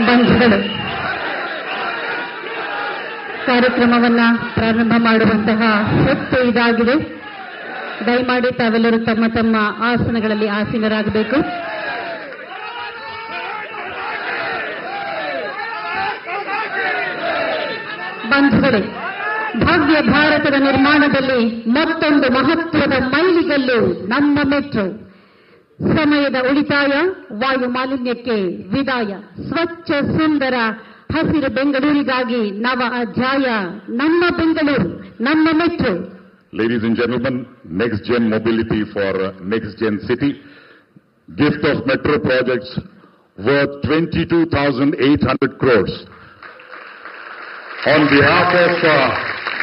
ಬಂಧುಗಳು, ಕಾರ್ಯಕ್ರಮವನ್ನ ಪ್ರಾರಂಭ ಮಾಡುವಂತಹ ಹೊತ್ತು ಇದಾಗಿದೆ. ದಯಮಾಡಿ ತಾವೆಲ್ಲರೂ ತಮ್ಮ ತಮ್ಮ ಆಸನಗಳಲ್ಲಿ ಆಸೀನರಾಗಬೇಕು. ಬಂಧುಗಳೇ, ಭವ್ಯ ಭಾರತದ ನಿರ್ಮಾಣದಲ್ಲಿ ಮತ್ತೊಂದು ಮಹತ್ವದ ಮೈಲಿಗಲ್ಲು ನಮ್ಮ ಮೆಟ್ರೋ. ಸಮಯದ ಉಳಿತಾಯ, ವಾಯು ಮಾಲಿನ್ಯಕ್ಕೆ ವಿದಾಯ, ಸ್ವಚ್ಛ ಸುಂದರ ಹಸಿರು ಬೆಂಗಳೂರಿಗಾಗಿ ನವ ಅಧ್ಯಾಯ. ನಮ್ಮ ಬೆಂಗಳೂರು, ನಮ್ಮ metro. Ladies and gentlemen, next gen mobility for next gen city. Gift of metro projects worth 22,800 crores. On behalf of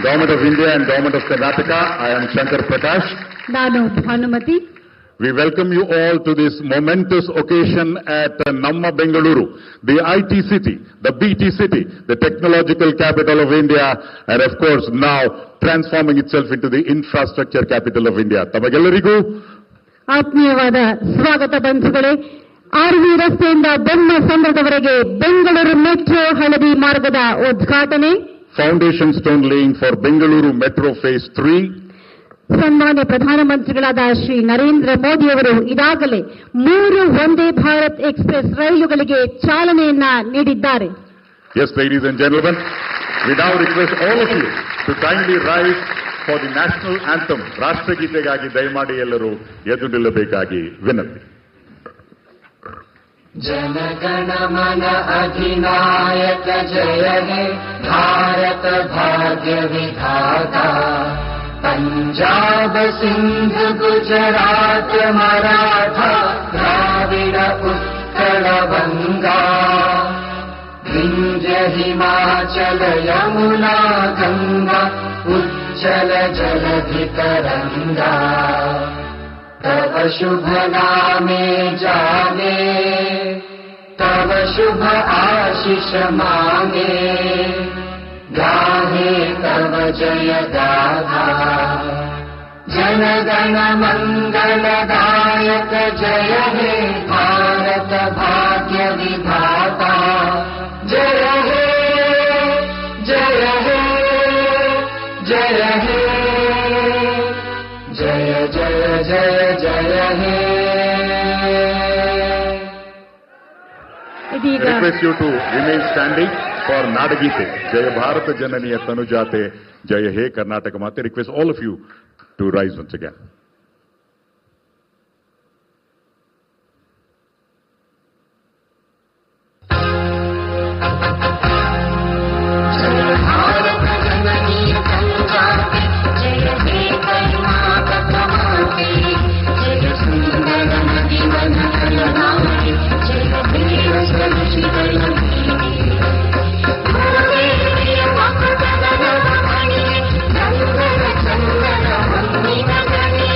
Government of India and Government of Karnataka, I am Shankar Prakash. ನಾನು Bhanumati. We welcome you all to this momentous occasion at Namma Bengaluru, the IT city, the BT city, the technological capital of India, and of course now transforming itself into the infrastructure capital of India. ತಮಗೆಲ್ಲರಿಗೂ ಆತ್ಮೀಯವಾದ ಸ್ವಾಗತ ಬಂಧುಗಳೇ. R V ರಸ್ತೆಯಿಂದ ಬೆಮ್ಮಸಂದ್ರದವರೆಗೆ Bengaluru metro ಹಳದಿ ಮಾರ್ಗದ ಉದ್ಘಾಟನೆ. Foundation stone laying for Bengaluru metro phase 3. ಸನ್ಮಾನ್ಯ ಪ್ರಧಾನಮಂತ್ರಿಗಳಾದ ಶ್ರೀ ನರೇಂದ್ರ ಮೋದಿಯವರು ಈಗಾಗಲೇ 3 ವಂದೇ ಭಾರತ್ ಎಕ್ಸ್ಪ್ರೆಸ್ ರೈಲುಗಳಿಗೆ ಚಾಲನೆಯನ್ನ ನೀಡಿದ್ದಾರೆ. Yes, ladies and gentlemen, we now request all of you to kindly rise for the national anthem. ರಾಷ್ಟ್ರಗೀತೆಗಾಗಿ ದಯಮಾಡಿ ಎಲ್ಲರೂ ಎದ್ದು ನಿಲ್ಲಬೇಕಾಗಿ ವಿನಂತಿ. ಜನಗಣ ಮನ ಅಧಿನಾಯಕ ಜಯ ಹೇ ಭಾರತ ಭಾಗ್ಯ ವಿಧಾತ. पंजाब सिंध गुजरात मराठा द्राविड उत्कल बंगा. विंध्य हिमाचल यमुना गंगा उज्जल जलधि तरंगा. तव शुभ नामे जागे, तव शुभ आशीष मांगे. गाहे तव जय गाथा. जनगण मंगलदायक जय हे भारत भाग्य विधाता. जय हे जय हे जय हे जय जय जय जय हे. I request you to remain standing for Nadagite. Jaya Bharata Jananiya Tanujate, Jaya He Karnataka Mate. Request all of you to rise once again. Thank you.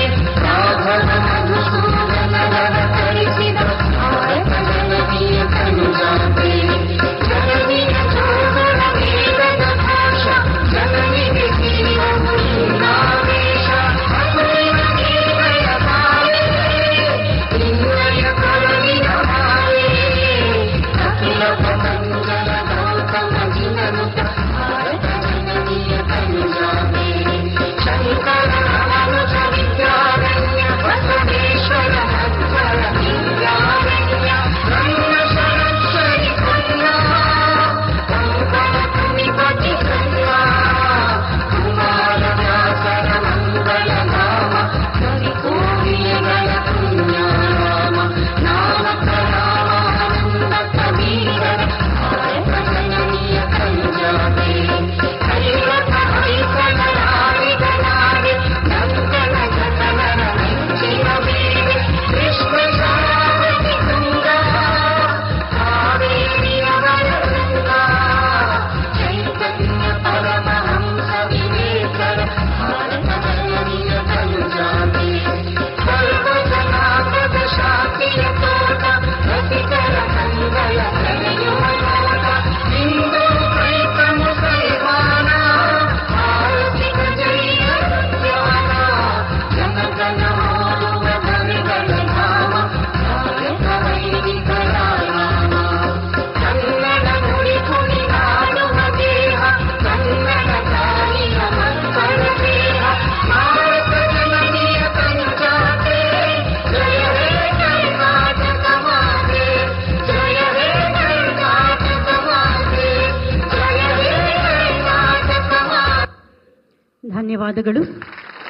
ಧನ್ಯವಾದಗಳು.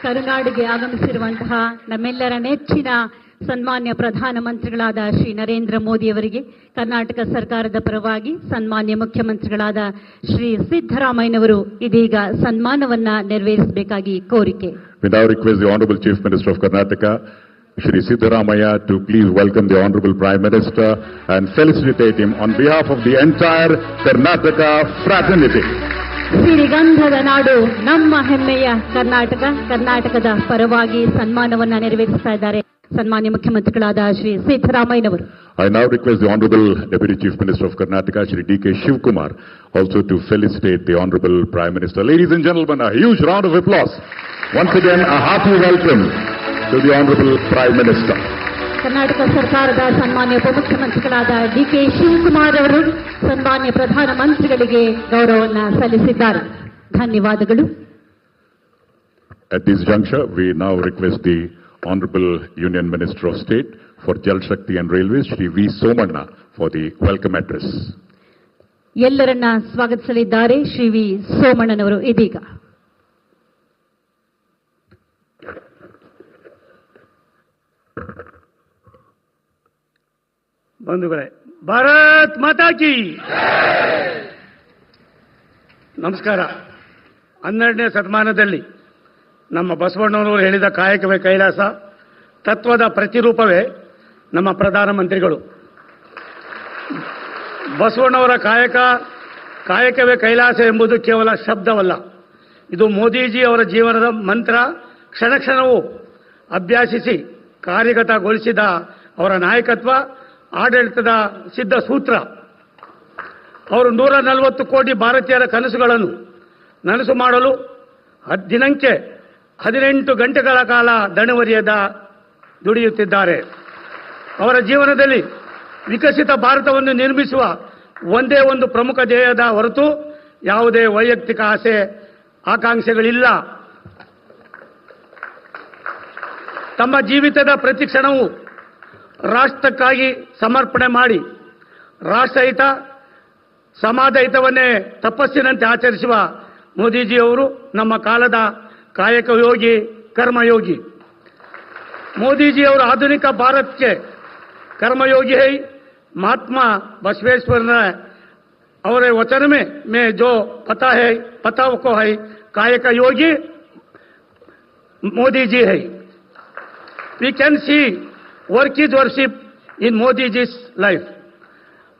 ಕರುನಾಡಿಗೆ ಆಗಮಿಸಿರುವಂತಹ ನಮ್ಮೆಲ್ಲರ ನೆಚ್ಚಿನ ಸನ್ಮಾನ್ಯ ಪ್ರಧಾನಮಂತ್ರಿಗಳಾದ ಶ್ರೀ ನರೇಂದ್ರ ಮೋದಿಯವರಿಗೆ ಕರ್ನಾಟಕ ಸರ್ಕಾರದ ಪರವಾಗಿ ಸನ್ಮಾನ್ಯ ಮುಖ್ಯಮಂತ್ರಿಗಳಾದ ಶ್ರೀ ಸಿದ್ದರಾಮಯ್ಯನವರು ಇದೀಗ ಸನ್ಮಾನವನ್ನ ನೆರವೇರಿಸಬೇಕಾಗಿ ಕೋರಿಕೆ. We now request the Honorable Chief Minister of Karnataka, Shri Siddaramaiah, to please welcome the Honorable Prime Minister and felicitate him on behalf of the entire Karnataka fraternity. ಸಿರಿಗಂಧದ ನಾಡು ನಮ್ಮ ಹೆಮ್ಮೆಯ ಕರ್ನಾಟಕ, ಕರ್ನಾಟಕದ ಪರವಾಗಿ ಸನ್ಮಾನವನ್ನ ನೆರವೇರಿಸ್ತಾ ಇದ್ದಾರೆ ಸನ್ಮಾನ್ಯ ಮುಖ್ಯಮಂತ್ರಿಗಳಾದ ಶ್ರೀ ಸಿದ್ದರಾಮಯ್ಯನವರು. I now request the Honorable Deputy Chief Minister of Karnataka, Shri D.K. Shivkumar, also to felicitate the Honorable Prime Minister. Ladies and gentlemen, a huge round of applause. Once again, a hearty welcome to the Honorable Prime Minister. Karnataka ಸರ್ಕಾರದ ಸನ್ಮಾನ್ಯ ಉಪಮುಖ್ಯಮಂತ್ರಿಗಳಾದ ಡಿ.ಕೆ. ಶಿವಕುಮಾರ್ ಅವರು ಸನ್ಮಾನ್ಯ ಪ್ರಧಾನಮಂತ್ರಿಗಳಿಗೆ ಗೌರವವನ್ನು ಸಲ್ಲಿಸಿದ್ದಾರೆ. ಧನ್ಯವಾದಗಳು. At this juncture, we now request the Honorable Union Minister of State for Jal Shakti and Railways, Shri V. Somanna, for the welcome address. ಎಲ್ಲರನ್ನ ಸ್ವಾಗತಿಸಲಿದ್ದಾರೆ Shri V. ಸೋಮಣ್ಣನವರು. ಇದೀಗ ಬಂಧುಗಳೇ, ಭಾರತ್ ಮಾತಾ ಕಿ ನಮಸ್ಕಾರ. 12ನೇ ಶತಮಾನದಲ್ಲಿ ನಮ್ಮ ಬಸವಣ್ಣನವರು ಹೇಳಿದ ಕಾಯಕವೇ ಕೈಲಾಸ ತತ್ವದ ಪ್ರತಿರೂಪವೇ ನಮ್ಮ ಪ್ರಧಾನಮಂತ್ರಿಗಳು. ಬಸವಣ್ಣವರ ಕಾಯಕವೇ ಕೈಲಾಸ ಎಂಬುದು ಕೇವಲ ಶಬ್ದವಲ್ಲ, ಇದು ಮೋದಿಜಿ ಅವರ ಜೀವನದ ಮಂತ್ರ. ಕ್ಷಣ ಕ್ಷಣವೂ ಅಭ್ಯಾಸಿಸಿ ಕಾರ್ಯಗತಗೊಳಿಸಿದ ಅವರ ನಾಯಕತ್ವ ಆಡಳಿತದ ಸಿದ್ಧ ಸೂತ್ರ. ಅವರು 140 ಕೋಟಿ ಭಾರತೀಯರ ಕನಸುಗಳನ್ನು ನನಸು ಮಾಡಲು ದಿನಕ್ಕೆ 18 ಗಂಟೆಗಳ ಕಾಲ ದಣಿವರಿಯದ ದುಡಿಯುತ್ತಿದ್ದಾರೆ. ಅವರ ಜೀವನದಲ್ಲಿ ವಿಕಸಿತ ಭಾರತವನ್ನು ನಿರ್ಮಿಸುವ ಒಂದೇ ಒಂದು ಪ್ರಮುಖ ಧ್ಯೇಯದ ಹೊರತು ಯಾವುದೇ ವೈಯಕ್ತಿಕ ಆಸೆ ಆಕಾಂಕ್ಷೆಗಳಿಲ್ಲ. ತಮ್ಮ ಜೀವಿತದ ಪ್ರತಿ ಕ್ಷಣವೂ ರಾಷ್ಟ್ರಕ್ಕಾಗಿ ಸಮರ್ಪಣೆ ಮಾಡಿ ರಾಷ್ಟ್ರಹಿತ ಸಮಾಜ ಹಿತವನ್ನೇ ತಪಸ್ಸಿನಂತೆ ಆಚರಿಸುವ ಮೋದಿಜಿಯವರು ನಮ್ಮ ಕಾಲದ ಕಾಯಕ ಯೋಗಿ, ಕರ್ಮಯೋಗಿ. मोदीजी और आधुनिक भारत के कर्मयोगी है. महात्मा बसवेश्वर ने और वचन में जो पता को है कायक योगी मोदी जी है. We can see work is worship in Modi ji life.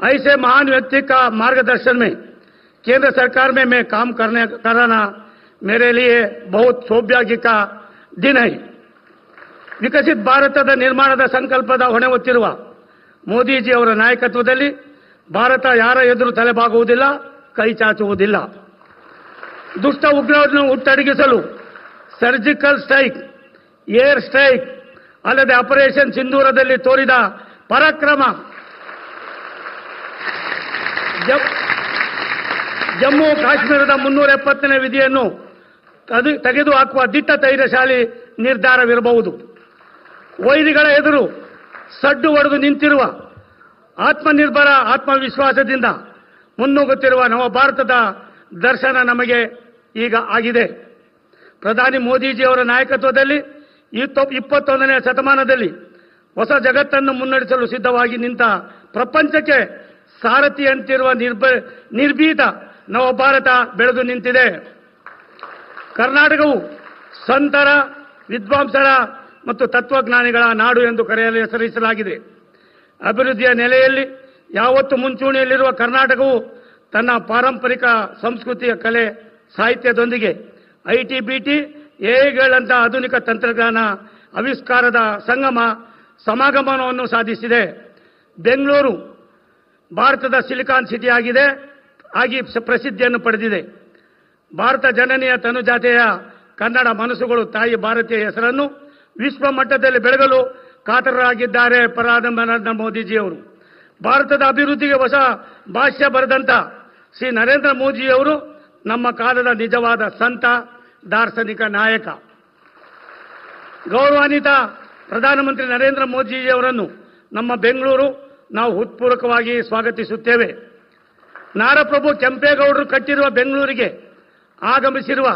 ऐसे महान व्यक्ति का मार्गदर्शन में केंद्र सरकार में मैं काम कराना मेरे लिए बहुत सौभाग्य का दिन है. ವಿಕಸಿತ ಭಾರತದ ನಿರ್ಮಾಣದ ಸಂಕಲ್ಪದ ಹೊಣೆ ಹೊತ್ತಿರುವ ಮೋದಿಜಿ ಅವರ ನಾಯಕತ್ವದಲ್ಲಿ ಭಾರತ ಯಾರ ಎದುರು ತಲೆಬಾಗುವುದಿಲ್ಲ, ಕೈ ಚಾಚುವುದಿಲ್ಲ. ದುಷ್ಟ ಉಗ್ರರನ್ನು ಹುಟ್ಟಡಗಿಸಲು ಸರ್ಜಿಕಲ್ ಸ್ಟ್ರೈಕ್, ಏರ್ ಸ್ಟ್ರೈಕ್ ಅಲ್ಲದೆ ಆಪರೇಷನ್ ಸಿಂಧೂರದಲ್ಲಿ ತೋರಿದ ಪರಾಕ್ರಮ, ಜಮ್ಮು ಕಾಶ್ಮೀರದ 370ನೇ ವಿಧಿಯನ್ನು ತೆಗೆದುಹಾಕುವ ದಿಟ್ಟ ಧೈರ್ಯಶಾಲಿ ನಿರ್ಧಾರವಿರಬಹುದು. ವೈರಿಗಳ ಎದುರು ಸಡ್ಡು ಹೊಡೆದು ನಿಂತಿರುವ ಆತ್ಮನಿರ್ಭರ ಆತ್ಮವಿಶ್ವಾಸದಿಂದ ಮುನ್ನುಗ್ಗುತ್ತಿರುವ ನವ ಭಾರತದ ದರ್ಶನ ನಮಗೆ ಈಗ ಆಗಿದೆ. ಪ್ರಧಾನಿ ಮೋದಿಜಿ ಅವರ ನಾಯಕತ್ವದಲ್ಲಿ 21ನೇ ಶತಮಾನದಲ್ಲಿ ಹೊಸ ಜಗತ್ತನ್ನು ಮುನ್ನಡೆಸಲು ಸಿದ್ಧವಾಗಿ ನಿಂತ ಪ್ರಪಂಚಕ್ಕೆ ಸಾರಥಿಯಂತಿರುವ ನಿರ್ಭೀತ ನವ ಭಾರತ ಬೆಳೆದು ನಿಂತಿದೆ. ಕರ್ನಾಟಕವು ಸಂತರ, ವಿದ್ವಾಂಸರ ಮತ್ತು ತತ್ವಜ್ಞಾನಿಗಳ ನಾಡು ಎಂದು ಕರೆಯಲು ಹೆಸರಿಸಲಾಗಿದೆ. ಅಭಿವೃದ್ಧಿಯ ನೆಲೆಯಲ್ಲಿ ಯಾವತ್ತೂ ಮುಂಚೂಣಿಯಲ್ಲಿರುವ ಕರ್ನಾಟಕವು ತನ್ನ ಪಾರಂಪರಿಕ ಸಂಸ್ಕೃತಿಯ ಕಲೆ ಸಾಹಿತ್ಯದೊಂದಿಗೆ ಐಟಿ, ಬಿಟಿ, ಎಐಗಳಂತಹ ಆಧುನಿಕ ತಂತ್ರಜ್ಞಾನ ಆವಿಷ್ಕಾರದ ಸಮಾಗಮನವನ್ನು ಸಾಧಿಸಿದೆ. ಬೆಂಗಳೂರು ಭಾರತದ ಸಿಲಿಕಾನ್ ಸಿಟಿ ಆಗಿ ಪ್ರಸಿದ್ಧಿಯನ್ನು ಪಡೆದಿದೆ. ಭಾರತ ಜನನಿಯ ತನುಜಾತೆಯ ಕನ್ನಡ ಮನಸ್ಸುಗಳು ತಾಯಿ ಭಾರತೀಯ ಹೆಸರನ್ನು ವಿಶ್ವ ಮಟ್ಟದಲ್ಲಿ ಬೆಳಗಲು ಕಾತರರಾಗಿದ್ದಾರೆ ಪ್ರಧಾನಿ ನರೇಂದ್ರ ಮೋದಿಜಿಯವರು. ಭಾರತದ ಅಭಿವೃದ್ಧಿಗೆ ಹೊಸ ಭಾಷ್ಯ ಬರೆದಂತ ಶ್ರೀ ನರೇಂದ್ರ ಮೋದಿಜಿಯವರು ನಮ್ಮ ಕಾಲದ ನಿಜವಾದ ಸಂತ, ದಾರ್ಶನಿಕ ನಾಯಕ. ಗೌರವಾನ್ವಿತ ಪ್ರಧಾನಮಂತ್ರಿ ನರೇಂದ್ರ ಮೋದಿಜಿಯವರನ್ನು ನಮ್ಮ ಬೆಂಗಳೂರು ನಾವು ಹೃತ್ಪೂರ್ವಕವಾಗಿ ಸ್ವಾಗತಿಸುತ್ತೇವೆ. ನಾಡಪ್ರಭು ಕೆಂಪೇಗೌಡರು ಕಟ್ಟಿರುವ ಬೆಂಗಳೂರಿಗೆ ಆಗಮಿಸಿರುವ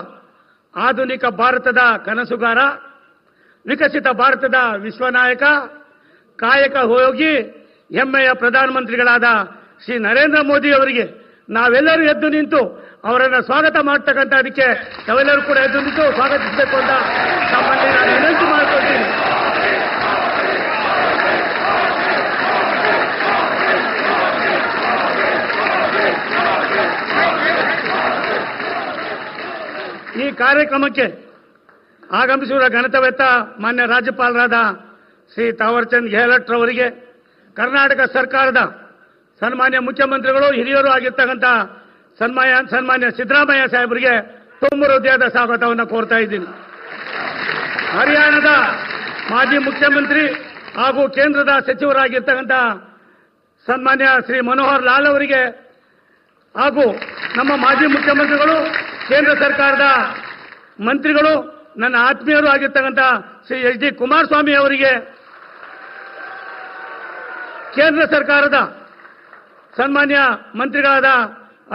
ಆಧುನಿಕ ಭಾರತದ ಕನಸುಗಾರ, ವಿಕಸಿತ ಭಾರತದ ವಿಶ್ವನಾಯಕ, ಕಾಯಕ ಹೋಗಿ ಹೆಮ್ಮೆಯ ಪ್ರಧಾನಮಂತ್ರಿಗಳಾದ ಶ್ರೀ ನರೇಂದ್ರ ಮೋದಿ ಅವರಿಗೆ ನಾವೆಲ್ಲರೂ ಎದ್ದು ನಿಂತು ಅವರನ್ನು ಸ್ವಾಗತ ಮಾಡ್ತಕ್ಕಂಥದಕ್ಕೆ ನಾವೆಲ್ಲರೂ ಕೂಡ ಎದ್ದು ನಿಂತು ಸ್ವಾಗತಿಸಬೇಕು ಅಂತ ತಮ್ಮಲ್ಲಿ ನಾನು ವಿನಂತಿ ಮಾಡಿಕೊಳ್ತೀನಿ. ಈ ಕಾರ್ಯಕ್ರಮಕ್ಕೆ ಆಗಮಿಸಿರುವ ಘನತೆವೆತ್ತ ಮಾನ್ಯ ರಾಜ್ಯಪಾಲರಾದ ಶ್ರೀ ತಾವರ್ಚಂದ್ ಗೆಹ್ಲೋಟ್ ರವರಿಗೆ, ಕರ್ನಾಟಕ ಸರ್ಕಾರದ ಸನ್ಮಾನ್ಯ ಮುಖ್ಯಮಂತ್ರಿಗಳು ಹಿರಿಯರು ಆಗಿರ್ತಕ್ಕಂಥ ಸನ್ಮಾನ್ಯ ಸಿದ್ದರಾಮಯ್ಯ ಸಾಹೇಬರಿಗೆ ತುಂಬ ಹೃದಯದ ಸ್ವಾಗತವನ್ನು ಕೋರ್ತಾ ಇದ್ದೀನಿ. ಹರಿಯಾಣದ ಮಾಜಿ ಮುಖ್ಯಮಂತ್ರಿ ಹಾಗೂ ಕೇಂದ್ರದ ಸಚಿವರಾಗಿರ್ತಕ್ಕಂಥ ಸನ್ಮಾನ್ಯ ಶ್ರೀ ಮನೋಹರ್ ಲಾಲ್ ಅವರಿಗೆ ಹಾಗೂ ನಮ್ಮ ಮಾಜಿ ಮುಖ್ಯಮಂತ್ರಿಗಳು, ಕೇಂದ್ರ ಸರ್ಕಾರದ ಮಂತ್ರಿಗಳು, ನನ್ನ ಆತ್ಮೀಯರು ಆಗಿರ್ತಕ್ಕಂಥ ಶ್ರೀ ಎಚ್ ಡಿ ಕುಮಾರಸ್ವಾಮಿ ಅವರಿಗೆ, ಕೇಂದ್ರ ಸರ್ಕಾರದ ಸನ್ಮಾನ್ಯ ಮಂತ್ರಿಗಳಾದ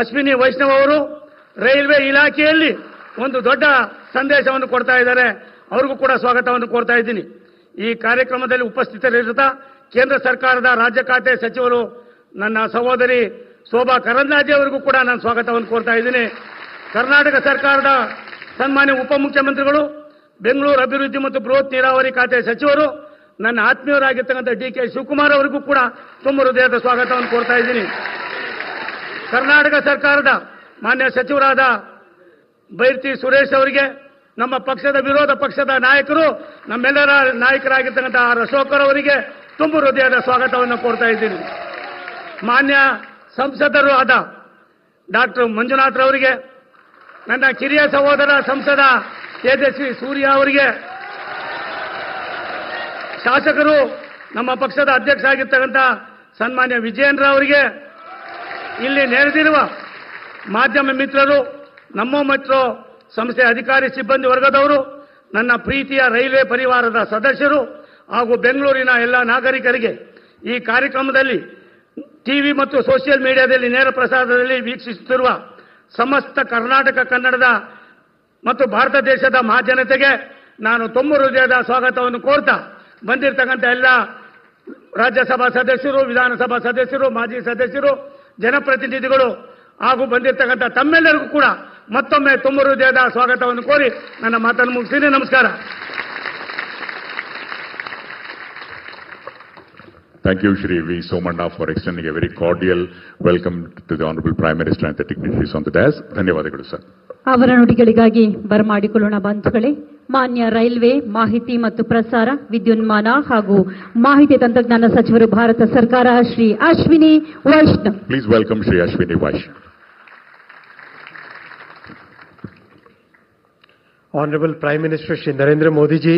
ಅಶ್ವಿನಿ ವೈಷ್ಣವ್ ಅವರು ರೈಲ್ವೆ ಇಲಾಖೆಯಲ್ಲಿ ಒಂದು ದೊಡ್ಡ ಸಂದೇಶವನ್ನು ಕೊಡ್ತಾ ಇದ್ದಾರೆ, ಅವ್ರಿಗೂ ಕೂಡ ಸ್ವಾಗತವನ್ನು ಕೋರ್ತಾ ಇದ್ದೀನಿ. ಈ ಕಾರ್ಯಕ್ರಮದಲ್ಲಿ ಉಪಸ್ಥಿತರಿರುತ್ತಾ ಕೇಂದ್ರ ಸರ್ಕಾರದ ರಾಜ್ಯ ಖಾತೆ ಸಚಿವರು ನನ್ನ ಸಹೋದರಿ ಶೋಭಾ ಕರಂದ್ಲಾಜೆ ಅವರಿಗೂ ಕೂಡ ನಾನು ಸ್ವಾಗತವನ್ನು ಕೋರ್ತಾ ಇದ್ದೀನಿ. ಕರ್ನಾಟಕ ಸರ್ಕಾರದ ಸನ್ಮಾನ್ಯ ಉಪಮುಖ್ಯಮಂತ್ರಿಗಳು, ಬೆಂಗಳೂರು ಅಭಿವೃದ್ಧಿ ಮತ್ತು ಬೃಹತ್ ನೀರಾವರಿ ಖಾತೆ ಸಚಿವರು, ನನ್ನ ಆತ್ಮೀಯರಾಗಿರ್ತಕ್ಕಂಥ ಡಿ ಕೆ ಶಿವಕುಮಾರ್ ಅವರಿಗೂ ಕೂಡ ತುಂಬ ಹೃದಯದ ಸ್ವಾಗತವನ್ನು ಕೋರ್ತಾ ಇದ್ದೀನಿ. ಕರ್ನಾಟಕ ಸರ್ಕಾರದ ಮಾನ್ಯ ಸಚಿವರಾದ ಬೈರ್ತಿ ಸುರೇಶ್ ಅವರಿಗೆ, ನಮ್ಮ ಪಕ್ಷದ ವಿರೋಧ ಪಕ್ಷದ ನಾಯಕರು, ನಮ್ಮೆಲ್ಲರ ನಾಯಕರಾಗಿರ್ತಕ್ಕಂಥ ಆರ್ ಅಶೋಕರ್ ಅವರಿಗೆ ತುಂಬ ಹೃದಯದ ಸ್ವಾಗತವನ್ನು ಕೋರ್ತಾ ಇದ್ದೀನಿ. ಮಾನ್ಯ ಸಂಸದರು ಆದ ಡಾಕ್ಟರ್ ಮಂಜುನಾಥ್ ಅವರಿಗೆ, ನನ್ನ ಕಿರಿಯ ಸಹೋದರ ಸಂಸದ ತೇಜಸ್ವಿ ಸೂರ್ಯ ಅವರಿಗೆ, ಶಾಸಕರು ನಮ್ಮ ಪಕ್ಷದ ಅಧ್ಯಕ್ಷ ಆಗಿರ್ತಕ್ಕಂಥ ಸನ್ಮಾನ್ಯ ವಿಜಯೇಂದ್ರ ಅವರಿಗೆ, ಇಲ್ಲಿ ನೆರೆದಿರುವ ಮಾಧ್ಯಮ ಮಿತ್ರರು, ನಮ್ಮ ಮೆಟ್ರೋ ಸಂಸ್ಥೆ ಅಧಿಕಾರಿ ಸಿಬ್ಬಂದಿ ವರ್ಗದವರು, ನನ್ನ ಪ್ರೀತಿಯ ರೈಲ್ವೆ ಪರಿವಾರದ ಸದಸ್ಯರು ಹಾಗೂ ಬೆಂಗಳೂರಿನ ಎಲ್ಲ ನಾಗರಿಕರಿಗೆ, ಈ ಕಾರ್ಯಕ್ರಮದಲ್ಲಿ ಟಿವಿ ಮತ್ತು ಸೋಷಿಯಲ್ ಮೀಡಿಯಾದಲ್ಲಿ ನೇರ ಪ್ರಸಾರದಲ್ಲಿ ವೀಕ್ಷಿಸುತ್ತಿರುವ ಸಮಸ್ತ ಕರ್ನಾಟಕ ಕನ್ನಡದ ಮತ್ತು ಭಾರತ ದೇಶದ ಮಹಾಜನತೆಗೆ ನಾನು ತುಂಬ ಹೃದಯದ ಸ್ವಾಗತವನ್ನು ಕೋರ್ತಾ, ಬಂದಿರತಕ್ಕಂಥ ಎಲ್ಲ ರಾಜ್ಯಸಭಾ ಸದಸ್ಯರು, ವಿಧಾನಸಭಾ ಸದಸ್ಯರು, ಮಾಜಿ ಸದಸ್ಯರು, ಜನಪ್ರತಿನಿಧಿಗಳು ಹಾಗೂ ಬಂದಿರತಕ್ಕಂಥ ತಮ್ಮೆಲ್ಲರಿಗೂ ಕೂಡ ಮತ್ತೊಮ್ಮೆ ತುಂಬ ಹೃದಯದ ಸ್ವಾಗತವನ್ನು ಕೋರಿ ನನ್ನ ಮಾತನ್ನು ಮುಗಿಸ್ತೀನಿ. ನಮಸ್ಕಾರ. Thank you, Shri V. Somana, for extending a very cordial welcome to the Honorable Prime Minister and the dignitaries on the dais. ಧನ್ಯವಾದಗಳು ಸರ್. ಅವರ ನುಡಿಗಳಿಗಾಗಿ ಬರಮಾಡಿಕೊಳ್ಳೋಣ ಬಂಧುಗಳೇ. ಮಾನ್ಯ ರೈಲ್ವೆ, ಮಾಹಿತಿ ಮತ್ತು ಪ್ರಸಾರ, ವಿದ್ಯುನ್ಮಾನ ಹಾಗೂ ಮಾಹಿತಿ ತಂತ್ರಜ್ಞಾನ ಸಚಿವರು, ಭಾರತ ಸರ್ಕಾರ, Shri Ashwini Vaishnav. Please welcome Shri Ashwini Vaishnav. Honorable Prime Minister Shri Narendra Modi ji,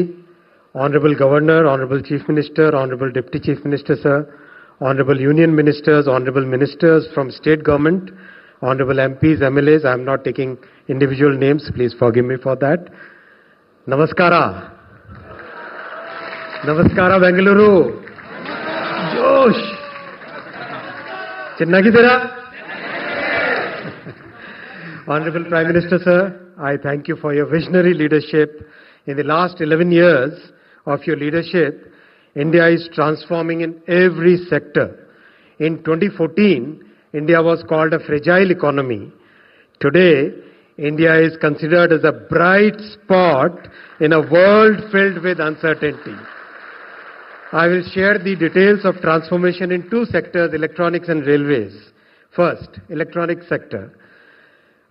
Honorable Governor, Honorable Chief Minister, Honorable Deputy Chief Minister Sir, Honorable Union Ministers, Honorable Ministers from State Government, Honorable MPs, MLAs, I am not taking individual names, please forgive me for that. Namaskara. Namaskara Bengaluru. Josh. Chennagidira. Honorable Prime Minister Sir, I thank you for your visionary leadership. In the last 11 years of your leadership, India is transforming in every sector. In 2014, India was called a fragile economy. Today, India is considered as a bright spot in a world filled with uncertainty. I will share the details of transformation in two sectors, electronics and railways. First, electronics sector.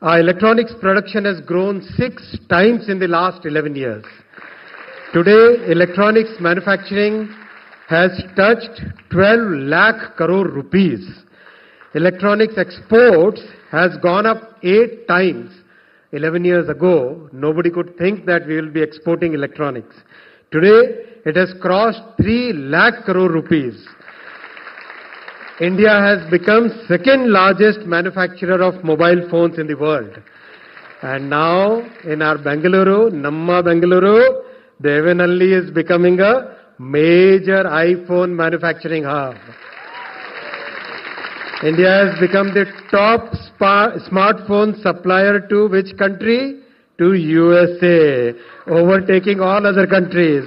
Our electronics production has grown 6 times in the last 11 years. Today, electronics manufacturing has touched 12 lakh crore rupees. Electronics exports has gone up 8 times. 11 years ago, nobody could think that we will be exporting electronics. Today, it has crossed 3 lakh crore rupees. India has become second largest manufacturer of mobile phones in the world. And now, in our Bengaluru, Namma Bengaluru, Devanalli is becoming a major iPhone manufacturing hub. India has become the top smartphone supplier to which country? to USA, overtaking all other countries.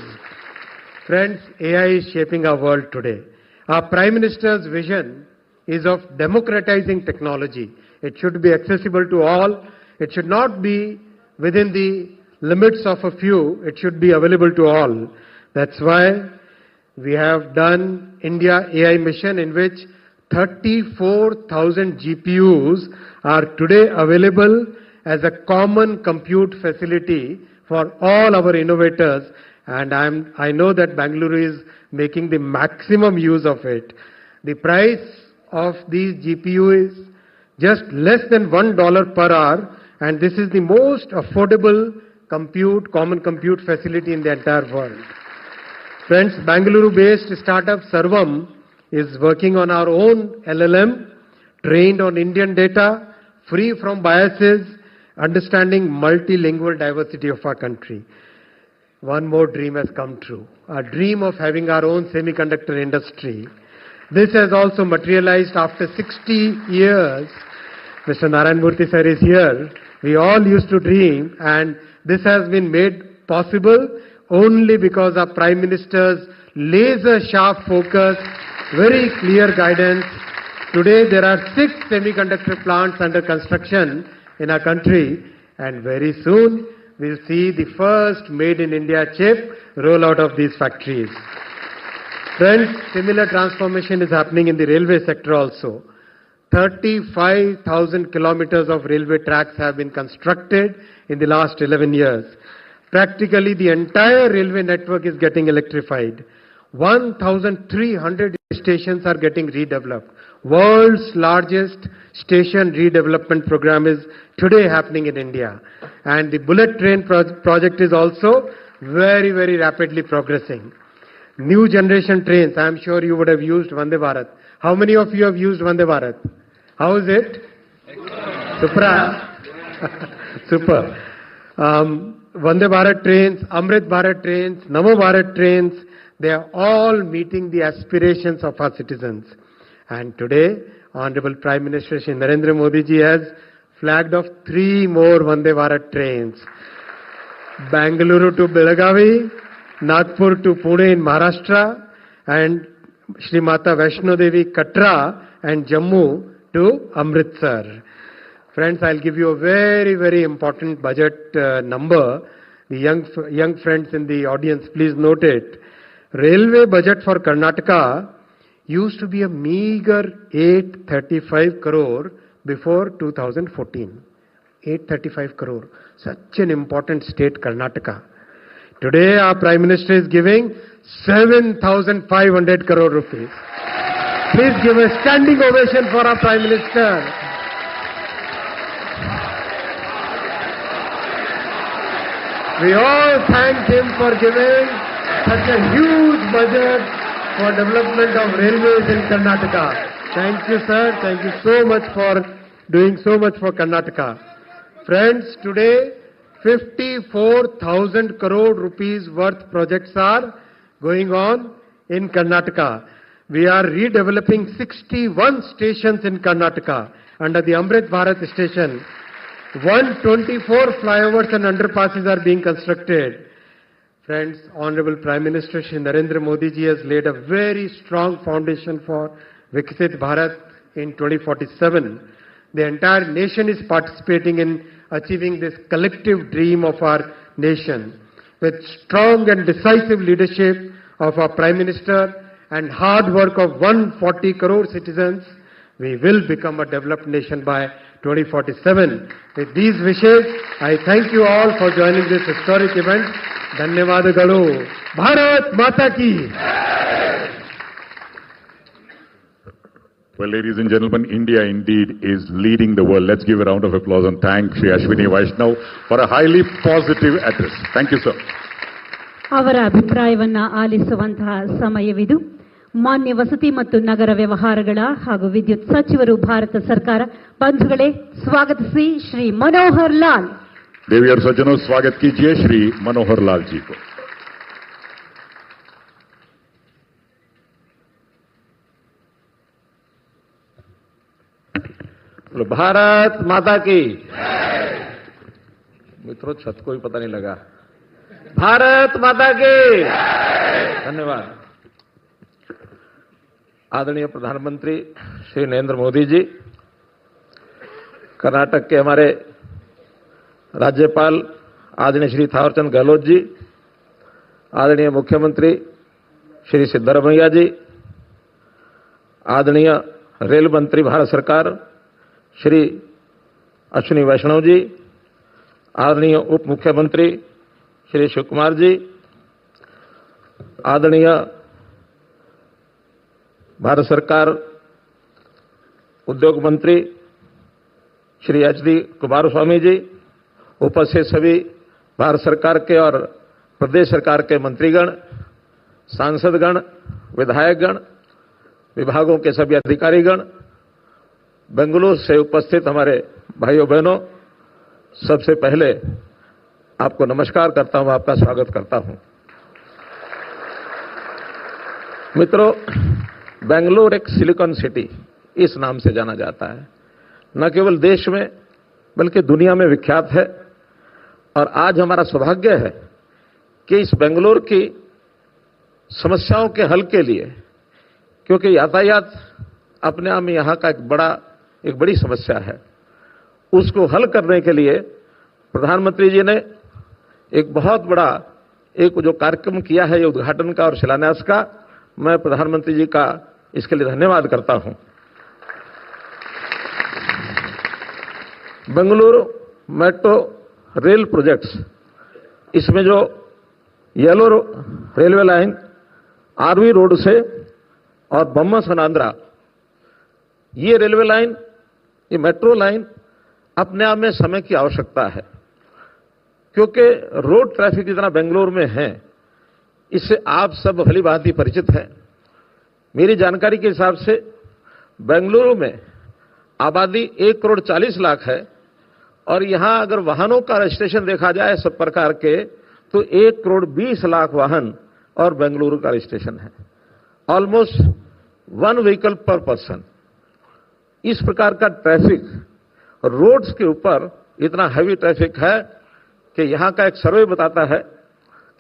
Friends, AI is shaping our world today. Our Prime Minister's vision is of democratizing technology. It should be accessible to all. It should not be within the limits of a few. It should be available to all. That's why we have done India AI mission, in which 34,000 GPUs are today available as a common compute facility for all our innovators, and I know that Bangalore is making the maximum use of it. The price of these GPU is just less than $1 per hour, and this is the most affordable common compute facility in the entire world. Friends, Bangalore-based startup Sarvam is working on our own LLM, trained on Indian data, free from biases, understanding multilingual diversity of our country. One more dream has come true, a dream of having our own semiconductor industry. This has also materialized after 60 years. Mr. Narayan Murthy sir is here. We all used to dream, and this has been made possible only because of Prime Minister's laser-sharp focus, very clear guidance. Today there are 6 semiconductor plants under construction in our country, and very soon we'll see the first made in India chip roll out of these factories. Friends, similar transformation is happening in the railway sector also. 35,000 kilometers of railway tracks have been constructed in the last 11 years. Practically the entire railway network is getting electrified. 1,300 stations are getting redeveloped. World's largest station redevelopment program is today happening in India. And the bullet train project is also very, very rapidly progressing. New generation trains, I am sure you would have used Vande Bharat. How many of you have used Vande Bharat? How is it? Supra. Super. Vande Bharat trains, Amrit Bharat trains, Namo Bharat trains, they are all meeting the aspirations of our citizens. And today, Honorable Prime Minister Shri Narendra Modi ji has flagged off 3 more Vande Bharat trains. Bangalore to Belagavi, Nagpur to Pune in Maharashtra, and Shri Mata Vaishno Devi Katra and Jammu to Amritsar. Friends, I'll give you a very, very important budget number. The young friends in the audience, please note it. Railway budget for Karnataka used to be a meager 835 crore before 2014. 835 crore. Such an important state, Karnataka. Today, our Prime Minister is giving 7,500 crore rupees. Please give a standing ovation for our Prime Minister. We all thank him for giving such a huge budget for development of railways in Karnataka. Thank you, sir. Thank you so much for doing so much for Karnataka. Friends, today 54,000 crore rupees worth projects are going on in Karnataka. We are redeveloping 61 stations in Karnataka under the Amrit Bharat station. 124 flyovers and underpasses are being constructed. Friends, Honorable Prime Minister Shri Narendra Modi ji has laid a very strong foundation for Viksit Bharat in 2047. The entire nation is participating in achieving this collective dream of our nation. With strong and decisive leadership of our Prime Minister and hard work of 140 crore citizens, we will become a developed nation by 2047. With these wishes, I thank you all for joining this historic event. Dhanyavadagalu. Bharat Mata Ki. Well, ladies and gentlemen, India indeed is leading the world. Let's give a round of applause and thank Shri Ashwini Vaishnav for a highly positive address. Thank you, sir. ಅವರ ಅಭಿಪ್ರಾಯವನ್ನ ಆಲಿಸುವಂತಹ ಸಮಯವಿದು. ಮಾನ್ಯ ವಸತಿ ಮತ್ತು ನಗರ ವ್ಯವಹಾರಗಳ ಹಾಗೂ ವಿದ್ಯುತ್ ಸಚಿವರು ಭಾರತ ಸರ್ಕಾರ ಬಂಧುಗಳೇ ಸ್ವಾಗತಿಸಿ ಶ್ರೀ ಮನೋಹರ್ ಲಾಲ್. देवी और सज्जनों, स्वागत कीजिए श्री मनोहर लाल जी को. भारत माता की. मित्रों छत को भी पता नहीं लगा। भारत माता की धन्यवाद। आदरणीय प्रधानमंत्री श्री नरेंद्र मोदी जी, कर्नाटक के हमारे राज्यपाल आदरणीय श्री थावरचंद गहलोत जी, आदरणीय मुख्यमंत्री श्री सिद्धरामैया जी, आदरणीय रेल मंत्री भारत सरकार श्री अश्विनी वैष्णव जी, आदरणीय उप मुख्यमंत्री श्री शिव कुमार जी, आदरणीय भारत सरकार उद्योग मंत्री श्री एच.डी. कुमारस्वामी जी, उपस्थित सभी भारत सरकार के और प्रदेश सरकार के मंत्रीगण, सांसदगण, विधायकगण, विभागों के सभी अधिकारीगण, बेंगलुरु से उपस्थित हमारे भाइयों बहनों, सबसे पहले आपको नमस्कार करता हूं, आपका स्वागत करता हूं। मित्रों, बेंगलुरु एक सिलिकॉन सिटी इस नाम से जाना जाता है, न केवल देश में बल्कि दुनिया में विख्यात है। और आज हमारा सौभाग्य है कि इस बेंगलुरु की समस्याओं के हल के लिए, क्योंकि यातायात अपने आप में यहाँ का एक बड़ी समस्या है, उसको हल करने के लिए प्रधानमंत्री जी ने एक बहुत बड़ा जो कार्यक्रम किया है, ये उद्घाटन का और शिलान्यास का, मैं प्रधानमंत्री जी का इसके लिए धन्यवाद करता हूं। बेंगलुरु मेट्रो रेल प्रोजेक्ट्स, इसमें जो yellow railway line RV road से और बम्मा-सनांद्रा, ये रेलवे लाइन, ये मेट्रो लाइन अपने आप में समय की आवश्यकता है, क्योंकि रोड ट्रैफिक जितना बेंगलुरु में है, इससे आप सब भली भांति परिचित हैं। मेरी जानकारी के हिसाब से बेंगलुरु में आबादी 1,40,00,000 है और यहां अगर वाहनों का रजिस्ट्रेशन देखा जाए सब प्रकार के, तो 1,20,00,000 वाहन और बेंगलुरु का रजिस्ट्रेशन है, ऑलमोस्ट 1 व्हीकल पर पर्सन। इस प्रकार का ट्रैफिक रोड्स के ऊपर इतना हैवी ट्रैफिक है कि यहां का एक सर्वे बताता है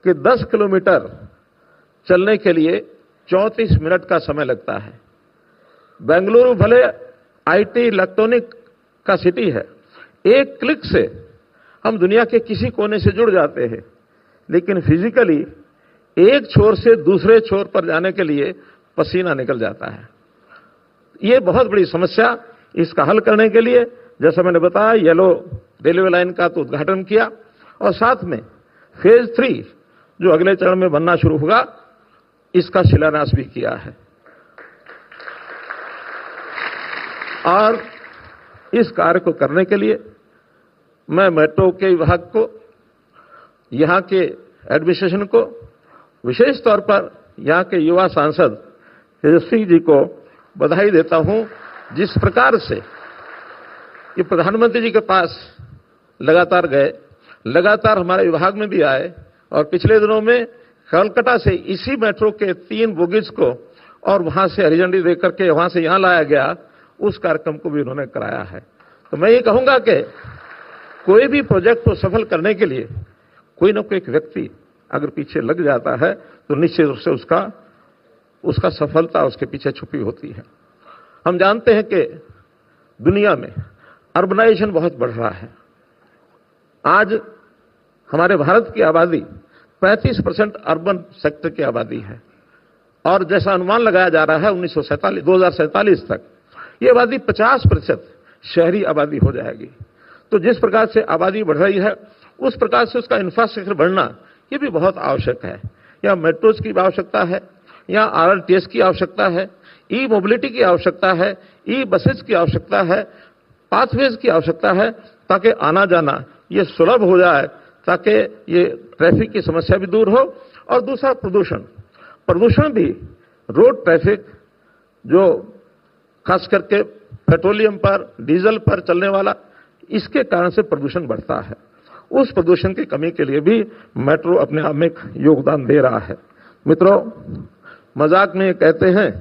कि 10 किलोमीटर चलने के लिए 34 मिनट का समय लगता है। बेंगलुरु भले आईटी इलेक्ट्रॉनिक का सिटी है, एक क्लिक से हम दुनिया के किसी कोने से जुड़ जाते हैं, लेकिन फिजिकली एक छोर से दूसरे छोर पर जाने के लिए पसीना निकल जाता है। ये बहुत बड़ी समस्या, इसका हल करने के लिए जैसा मैंने बताया, येलो रेलवे लाइन का तो उद्घाटन किया और साथ में फेज 3 जो अगले चरण में बनना शुरू होगा, इसका शिलान्यास भी किया है। और इस कार्य को करने के लिए मैं मेट्रो के विभाग को, यहां के एडमिनिस्ट्रेशन को, विशेष तौर पर यहां के युवा सांसद तेजस्वी जी को बधाई देता हूं, जिस प्रकार से ये प्रधानमंत्री जी के पास लगातार गए, लगातार हमारे विभाग में भी आए और पिछले दिनों में कोलकाता से इसी मेट्रो के 3 बोगीज को और वहां से हरी झंडी देकर के वहां से यहां लाया गया, उस कार्यक्रम को भी उन्होंने कराया है। तो मैं ये कहूंगा कि कोई भी प्रोजेक्ट को सफल करने के लिए कोई ना कोई एक व्यक्ति अगर पीछे लग जाता है तो निश्चित रूप से उसका सफलता उसके पीछे छुपी होती है। हम जानते हैं कि दुनिया में अर्बनाइजेशन बहुत बढ़ रहा है। आज हमारे भारत की आबादी 35% अर्बन सेक्टर की आबादी है और जैसा अनुमान लगाया जा रहा है 2047 तक ये आबादी 50% शहरी आबादी हो जाएगी। तो जिस प्रकार से आबादी बढ़ रही है, उस प्रकार से उसका इंफ्रास्ट्रक्चर बढ़ना ये भी बहुत आवश्यक है। यहाँ मेट्रोज की आवश्यकता है, यहाँ आरआरटीएस की आवश्यकता है, ई मोबिलिटी की आवश्यकता है, ई बसेस की आवश्यकता है, पाथवेज की आवश्यकता है, ताकि आना जाना ये सुलभ हो जाए, ताकि ये ट्रैफिक की समस्या भी दूर हो। और दूसरा प्रदूषण भी, रोड ट्रैफिक जो खास करके पेट्रोलियम पर, डीजल पर चलने वाला, इसके कारण से प्रदूषण बढ़ता है। उस प्रदूषण की कमी के लिए भी मेट्रो अपने आप में एक योगदान दे रहा है। मित्रों, मजाक में कहते हैं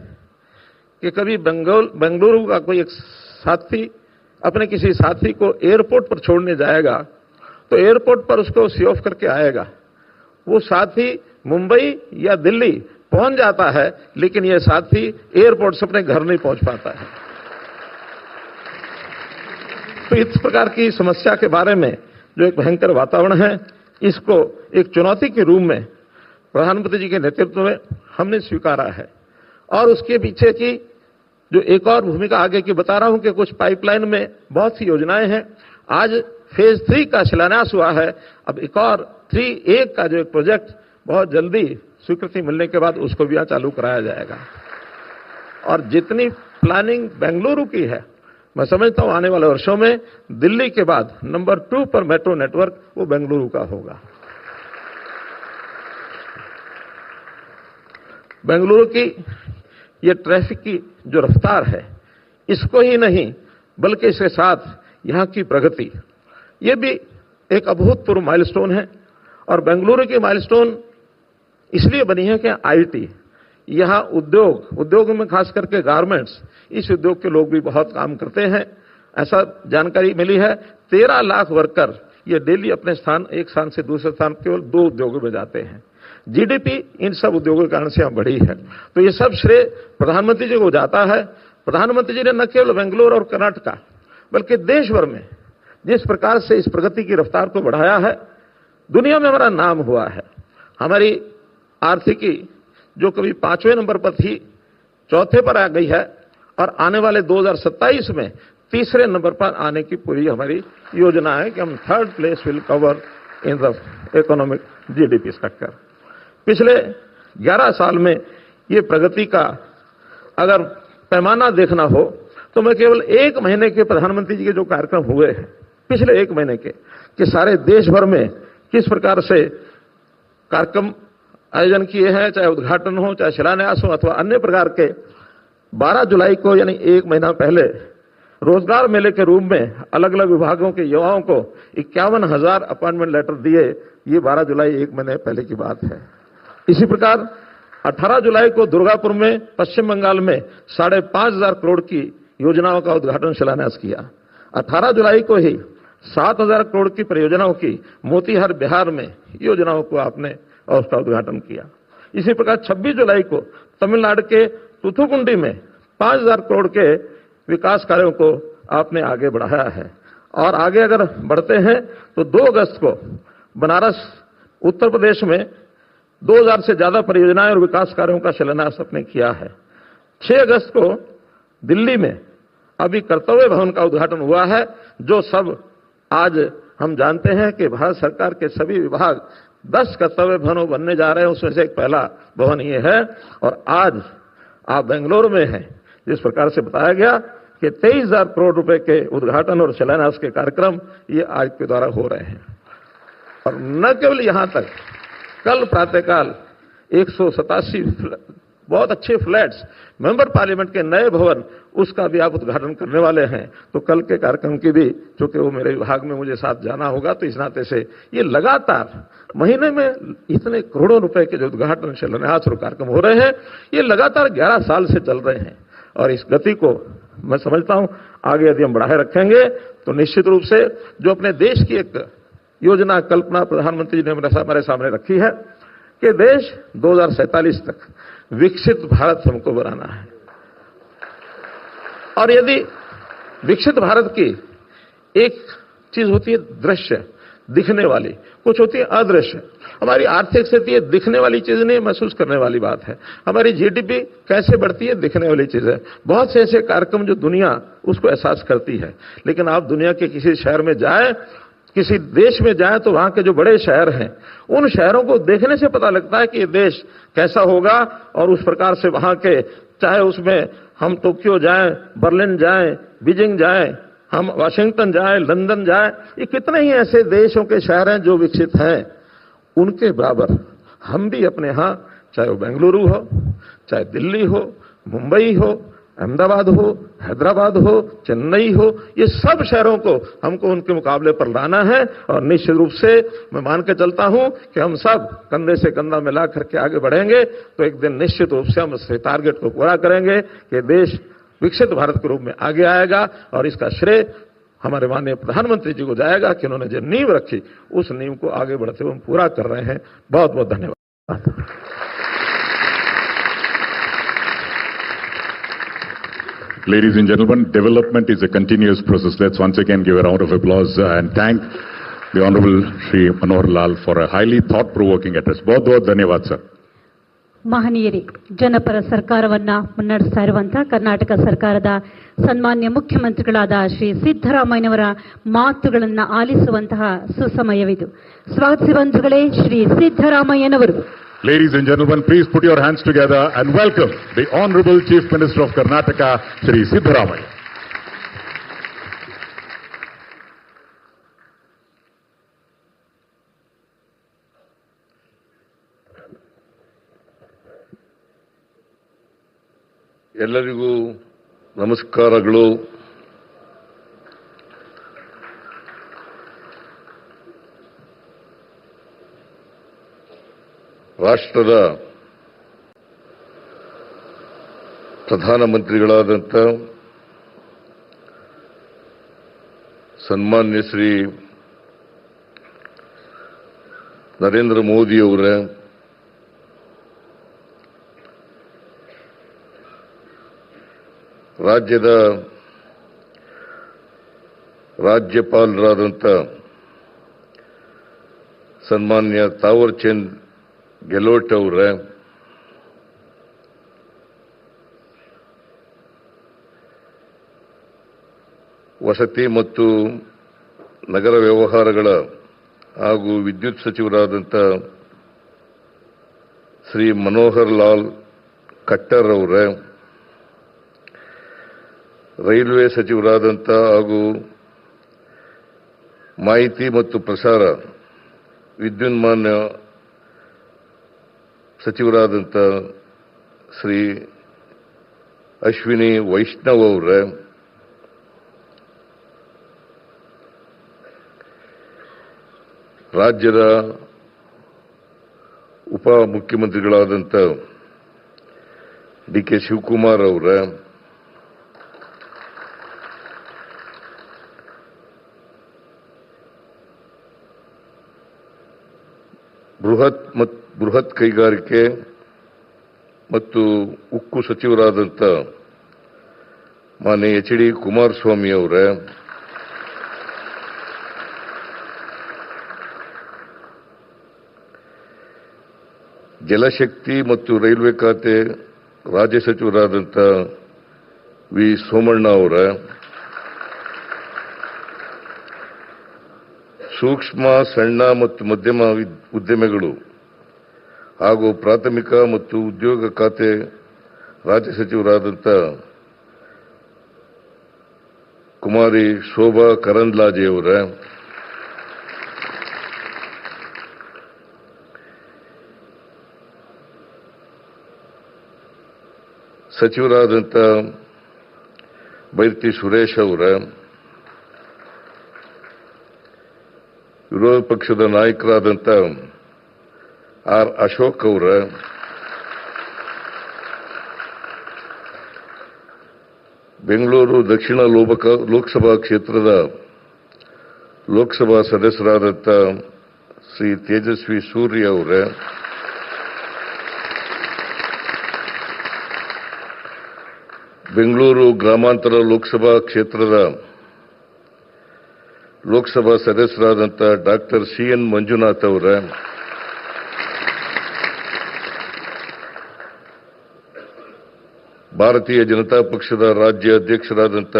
कि कभी बेंगलुरु का कोई एक साथी अपने किसी साथी को एयरपोर्ट पर छोड़ने जाएगा तो एयरपोर्ट पर उसको सी ऑफ करके आएगा, वो साथी मुंबई या दिल्ली पहुंच जाता है, लेकिन ये साथी एयरपोर्ट से अपने घर नहीं पहुंच पाता है। तो इस प्रकार की समस्या के बारे में जो एक भयंकर वातावरण है, इसको एक चुनौती के रूप में प्रधानमंत्री जी के नेतृत्व में हमने स्वीकारा है। और उसके पीछे की जो एक और भूमिका आगे की बता रहा हूं कि कुछ पाइपलाइन में बहुत सी योजनाएं हैं। आज फेज 3 का शिलान्यास हुआ है। अब एक और 3A का जो एक प्रोजेक्ट बहुत जल्दी स्वीकृति मिलने के बाद उसको भी यहाँ चालू कराया जाएगा। और जितनी प्लानिंग बेंगलुरु की है, मैं समझता हूं आने वाले वर्षों में दिल्ली के बाद नंबर 2 पर मेट्रो नेटवर्क वो बेंगलुरु का होगा। बेंगलुरु की ये ट्रैफिक की जो रफ्तार है, इसको ही नहीं बल्कि इसके साथ यहां की प्रगति, ये भी एक अभूतपूर्व माइलस्टोन है। और बेंगलुरु की माइलस्टोन इसलिए बनी है कि आईटी, यहां उद्योग में खास करके गारमेंट्स, इस उद्योग के लोग भी बहुत काम करते हैं। ऐसा जानकारी मिली है 13 लाख वर्कर ये डेली अपने एक स्थान से दूसरे स्थान केवल 2 उद्योगों में जाते हैं। जीडीपी इन सब उद्योगों के कारण से यहां बढ़ी है। तो ये सब श्रेय प्रधानमंत्री जी को जाता है। प्रधानमंत्री जी ने न केवल बेंगलुरु और कर्नाटक बल्कि देश भर में जिस प्रकार से इस प्रगति की रफ्तार को बढ़ाया है, दुनिया में हमारा नाम हुआ है। हमारी आर्थिकी जो कभी 5वें नंबर पर थी, 4थे पर आ गई है और आने वाले 2027 में 3रे नंबर पर आने की पूरी हमारी योजना है कि हम 3rd place will cover in the economic GDP structure. पिछले 11 साल में ये प्रगति का अगर पैमाना देखना हो तो मैं केवल 1 महीने के प्रधानमंत्री जी के जो कार्यक्रम हुए हैं, पिछले 1 महीने के, कि सारे देश भर में किस प्रकार से कार्यक्रम आयोजन किए हैं, चाहे उद्घाटन हो, चाहे शिलान्यास हो अथवा अन्य प्रकार के। 12 जुलाई को यानी 1 महीना पहले रोजगार मेले के रूप में अलग अलग विभागों के युवाओं को 51,000 अपॉइंटमेंट लेटर दिए। ये 12 जुलाई 1 महीने पहले की बात है। इसी प्रकार 18 जुलाई को दुर्गापुर में पश्चिम बंगाल में 5,500 करोड़ की योजनाओं का उद्घाटन शिलान्यास किया। 18 जुलाई को ही 7,000 करोड़ की परियोजनाओं की मोतीहार बिहार में योजनाओं को आपने और उसका उद्घाटन किया। इसी प्रकार 26 जुलाई को तमिलनाडु के तुथुकुंडी में 5,000 करोड़ के विकास कार्यों को आपने आगे बढ़ाया है। और आगे अगर बढ़ते हैं तो 2 अगस्त को बनारस उत्तर प्रदेश में 2,000 से ज्यादा परियोजनाएं और विकास कार्यों का शिलान्यास आपने किया है। 6 अगस्त को दिल्ली में अभी कर्तव्य भवन का उद्घाटन हुआ है, जो सब आज हम जानते हैं कि भारत सरकार के सभी विभाग 10 कर्तव्य भवन बनने जा रहे हैं, उसमें से एक पहला भवन ये है। और आज आप बेंगलुरु में हैं, जिस प्रकार से बताया गया कि 23,000 करोड़ रुपए के उद्घाटन और शिलान्यास के कार्यक्रम ये आज के द्वारा हो रहे हैं। और न केवल यहां तक, कल प्रातःकाल 187 बहुत अच्छे फ्लैट्स, मेंबर पार्लियामेंट के नए भवन, उसका भी आप उद्घाटन करने वाले हैं। तो कल के कार्यक्रम की भी, चूंकि वो मेरे विभाग में मुझे साथ जाना होगा, तो इस नाते से ये लगातार महीने में इतने करोड़ों रुपए के जो उद्घाटन शिलान्यास और कार्यक्रम हो रहे हैं, ये लगातार 11 साल से चल रहे हैं। और इस गति को मैं समझता हूं आगे यदि हम बढ़ाए रखेंगे तो निश्चित रूप से जो अपने देश की एक योजना कल्पना प्रधानमंत्री जी ने हमारे सामने रखी है कि देश 2047 तक विकसित भारत हमको बनाना है। और यदि विकसित भारत की एक चीज होती है दृश्य, दिखने वाली, कुछ होती है अदृश्य। हमारी आर्थिक स्थिति दिखने वाली चीज नहीं, महसूस करने वाली बात है। हमारी जीडीपी कैसे बढ़ती है, दिखने वाली चीज है। बहुत से ऐसे कार्यक्रम जो दुनिया उसको एहसास करती है। लेकिन आप दुनिया के किसी शहर में जाए, किसी देश में जाए, तो वहां के जो बड़े शहर हैं, उन शहरों को देखने से पता लगता है कि ये देश कैसा होगा। और उस प्रकार से वहां के, चाहे उसमें हम टोक्यो जाएं, बर्लिन जाएं, बीजिंग जाएं, हम वाशिंगटन जाएं, लंदन जाएं, ये कितने ही ऐसे देशों के शहर हैं जो विकसित हैं। उनके बराबर हम भी अपने यहां, चाहे वो बेंगलुरु हो, चाहे दिल्ली हो, मुंबई हो, अहमदाबाद हो, हैदराबाद हो, चेन्नई हो, ये सब शहरों को हमको उनके मुकाबले पर लाना है। और निश्चित रूप से मैं मान के चलता हूं कि हम सब कंधे से कंधा मिला करके आगे बढ़ेंगे तो एक दिन निश्चित रूप से हम इस टारगेट को पूरा करेंगे कि देश विकसित भारत के रूप में आगे आएगा। और इसका श्रेय हमारे माननीय प्रधानमंत्री जी को जाएगा कि उन्होंने जो नींव रखी उस नींव को आगे बढ़ते हुए हम पूरा कर रहे हैं। बहुत बहुत धन्यवाद। Ladies and gentlemen, development is a continuous process. Let's once again give a round of applause and thank the Honorable Shri Manohar Lal for a highly thought-provoking address. बहुत धन्यवाद सर। ಮಹನೀಯರೇ, ಜನಪರ ಸರ್ಕಾರವನ್ನ ಮುನ್ನಡೆಸ್ತಾ ಇರುವಂತಹ ಕರ್ನಾಟಕ ಸರ್ಕಾರದ ಸನ್ಮಾನ್ಯ ಮುಖ್ಯಮಂತ್ರಿಗಳಾದ ಶ್ರೀ ಸಿದ್ದರಾಮಯ್ಯನವರ ಮಾತುಗಳನ್ನ ಆಲಿಸುವಂತಹ ಸುಸಮಯವಿದು. ಸ್ವಾಗತಿಸಿ ಬಂಧುಗಳೇ ಶ್ರೀ ಸಿದ್ದರಾಮಯ್ಯನವರು. Ladies and gentlemen, please put your hands together and welcome the Honorable Chief Minister of Karnataka, Shri Siddaramaiah. ಎಲ್ಲರಿಗೂ ನಮಸ್ಕಾರಗಳು. ರಾಷ್ಟ್ರದ ಪ್ರಧಾನಮಂತ್ರಿಗಳಾದಂಥ ಸನ್ಮಾನ್ಯ ಶ್ರೀ ನರೇಂದ್ರ ಮೋದಿಯವರೇ, ರಾಜ್ಯದ ರಾಜ್ಯಪಾಲರಾದಂಥ ಸನ್ಮಾನ್ಯ ತಾವರ್ ಚಂದ್ ಗೆಹ್ಲೋಟ್ ಅವರೇ, ವಸತಿ ಮತ್ತು ನಗರ ವ್ಯವಹಾರಗಳ ಹಾಗೂ ವಿದ್ಯುತ್ ಸಚಿವರಾದಂಥ ಶ್ರೀ ಮನೋಹರ್ ಲಾಲ್ ಖಟ್ಟರ್ ಅವರೇ, ರೈಲ್ವೆ ಸಚಿವರಾದಂಥ ಹಾಗೂ ಮಾಹಿತಿ ಮತ್ತು ಪ್ರಸಾರ ವಿದ್ಯುನ್ಮಾನ ಸಚಿವರಾದಂಥ ಶ್ರೀ ಅಶ್ವಿನಿ ವೈಷ್ಣವ್ ಅವರೇ, ರಾಜ್ಯದ ಉಪ ಮುಖ್ಯಮಂತ್ರಿಗಳಾದಂಥ ಡಿ ಕೆ ಶಿವಕುಮಾರ್ ಅವರೇ, ಬೃಹತ್ ಕೈಗಾರಿಕೆ ಮತ್ತು ಉಕ್ಕು ಸಚಿವರಾದಂಥ ಮಾನ್ಯ ಎಚ್ ಡಿ ಕುಮಾರಸ್ವಾಮಿ ಅವರೇ, ಜಲಶಕ್ತಿ ಮತ್ತು ರೈಲ್ವೆ ಖಾತೆ ರಾಜ್ಯ ಸಚಿವರಾದಂಥ ವಿ ಸೋಮಣ್ಣ ಅವರೇ, ಸೂಕ್ಷ್ಮ ಸಣ್ಣ ಮತ್ತು ಮಧ್ಯಮ ಉದ್ಯಮಗಳು ಹಾಗೂ ಪ್ರಾಥಮಿಕ ಮತ್ತು ಉದ್ಯೋಗ ಖಾತೆ ರಾಜ್ಯ ಸಚಿವರಾದಂಥ ಕುಮಾರಿ ಶೋಭಾ ಕರಂದ್ಲಾಜೆ ಅವರೇ, ಸಚಿವರಾದಂಥ ಬೈರತಿ ಸುರೇಶ್ ಅವರೇ, ವಿರೋಧ ಪಕ್ಷದ ನಾಯಕರಾದಂಥ ಆರ್ ಅಶೋಕ್ ಅವರ, ಬೆಂಗಳೂರು ದಕ್ಷಿಣ ಲೋಕಸಭಾ ಕ್ಷೇತ್ರದ ಲೋಕಸಭಾ ಸದಸ್ಯರಾದಂಥ ಶ್ರೀ ತೇಜಸ್ವಿ ಸೂರ್ಯ ಅವರೇ, ಬೆಂಗಳೂರು ಗ್ರಾಮಾಂತರ ಲೋಕಸಭಾ ಕ್ಷೇತ್ರದ ಲೋಕಸಭಾ ಸದಸ್ಯರಾದಂಥ ಡಾಕ್ಟರ್ ಸಿ ಎನ್ ಮಂಜುನಾಥ್ ಅವರೇ, ಭಾರತೀಯ ಜನತಾ ಪಕ್ಷದ ರಾಜ್ಯ ಅಧ್ಯಕ್ಷರಾದಂಥ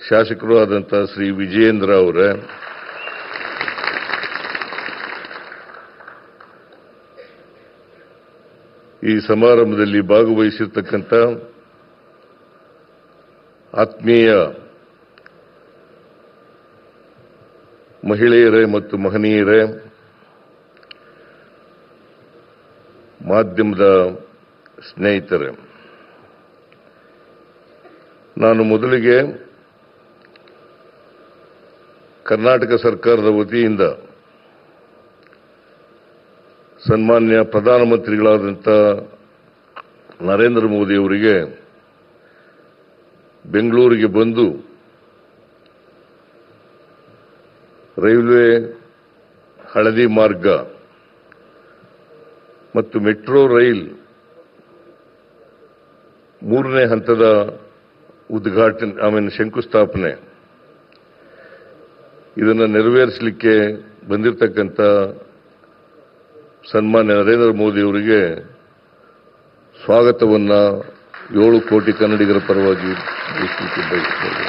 ಶಾಸಕರು ಆದಂಥ ಶ್ರೀ ವಿಜಯೇಂದ್ರ ಅವರೇ, ಈ ಸಮಾರಂಭದಲ್ಲಿ ಭಾಗವಹಿಸಿರ್ತಕ್ಕಂಥ ಆತ್ಮೀಯ ಮಹಿಳೆಯರೇ ಮತ್ತು ಮಹನೀಯರೇ, ಮಾಧ್ಯಮದ ಸ್ನೇಹಿತರೇ, ನಾನು ಮೊದಲಿಗೆ ಕರ್ನಾಟಕ ಸರ್ಕಾರದ ವತಿಯಿಂದ ಸನ್ಮಾನ್ಯ ಪ್ರಧಾನಮಂತ್ರಿಗಳಾದಂಥ ನರೇಂದ್ರ ಮೋದಿ ಅವರಿಗೆ ಬೆಂಗಳೂರಿಗೆ ಬಂದು ರೈಲ್ವೆ ಹಳದಿ ಮಾರ್ಗ ಮತ್ತು ಮೆಟ್ರೋ ರೈಲ್ 3ನೇ ಹಂತದ ಉದ್ಘಾಟನೆ ಶಂಕುಸ್ಥಾಪನೆ ಇದನ್ನು ನೆರವೇರಿಸಲಿಕ್ಕೆ ಬಂದಿರತಕ್ಕಂಥ ಸನ್ಮಾನ್ಯ ನರೇಂದ್ರ ಮೋದಿ ಅವರಿಗೆ ಸ್ವಾಗತವನ್ನ 7 ಕೋಟಿ ಕನ್ನಡಿಗರ ಪರವಾಗಿ ಬಯಸುತ್ತೇನೆ.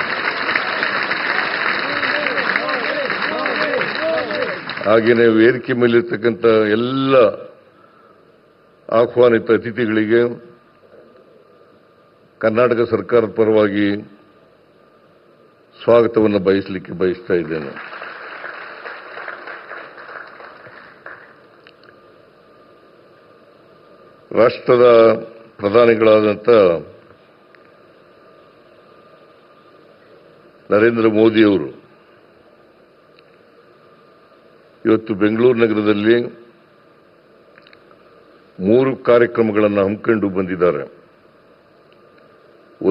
ಹಾಗೆಯೇ ವೇದಿಕೆ ಮೇಲಿರ್ತಕ್ಕಂಥ ಎಲ್ಲ ಆಹ್ವಾನಿತ ಅತಿಥಿಗಳಿಗೆ ಕರ್ನಾಟಕ ಸರ್ಕಾರದ ಪರವಾಗಿ ಸ್ವಾಗತವನ್ನು ಬಯಸ್ತಾ ಇದ್ದೇನೆ. ರಾಷ್ಟ್ರದ ಪ್ರಧಾನಿಗಳಾದಂಥ ನರೇಂದ್ರ ಮೋದಿಯವರು ಇವತ್ತು ಬೆಂಗಳೂರು ನಗರದಲ್ಲಿ 3 ಕಾರ್ಯಕ್ರಮಗಳನ್ನು ಹಮ್ಮಿಕೊಂಡು ಬಂದಿದ್ದಾರೆ.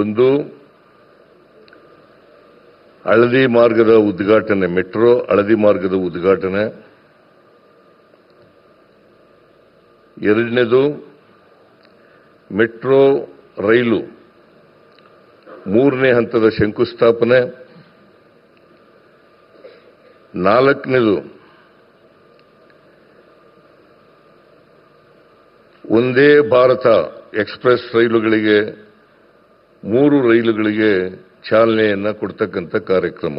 ಒಂದು ಹಳದಿ ಮಾರ್ಗದ ಉದ್ಘಾಟನೆ, ಮೆಟ್ರೋ ಹಳದಿ ಮಾರ್ಗದ ಉದ್ಘಾಟನೆ. ಎರಡನೇದು ಮೆಟ್ರೋ ರೈಲು 3ನೇ ಹಂತದ ಶಂಕುಸ್ಥಾಪನೆ. 4ನೇದು ಒಂದೇ ಭಾರತ ಎಕ್ಸ್ಪ್ರೆಸ್ ರೈಲುಗಳಿಗೆ 3 ರೈಲುಗಳಿಗೆ ಚಾಲನೆಯನ್ನ ಕೊಡ್ತಕ್ಕಂಥ ಕಾರ್ಯಕ್ರಮ.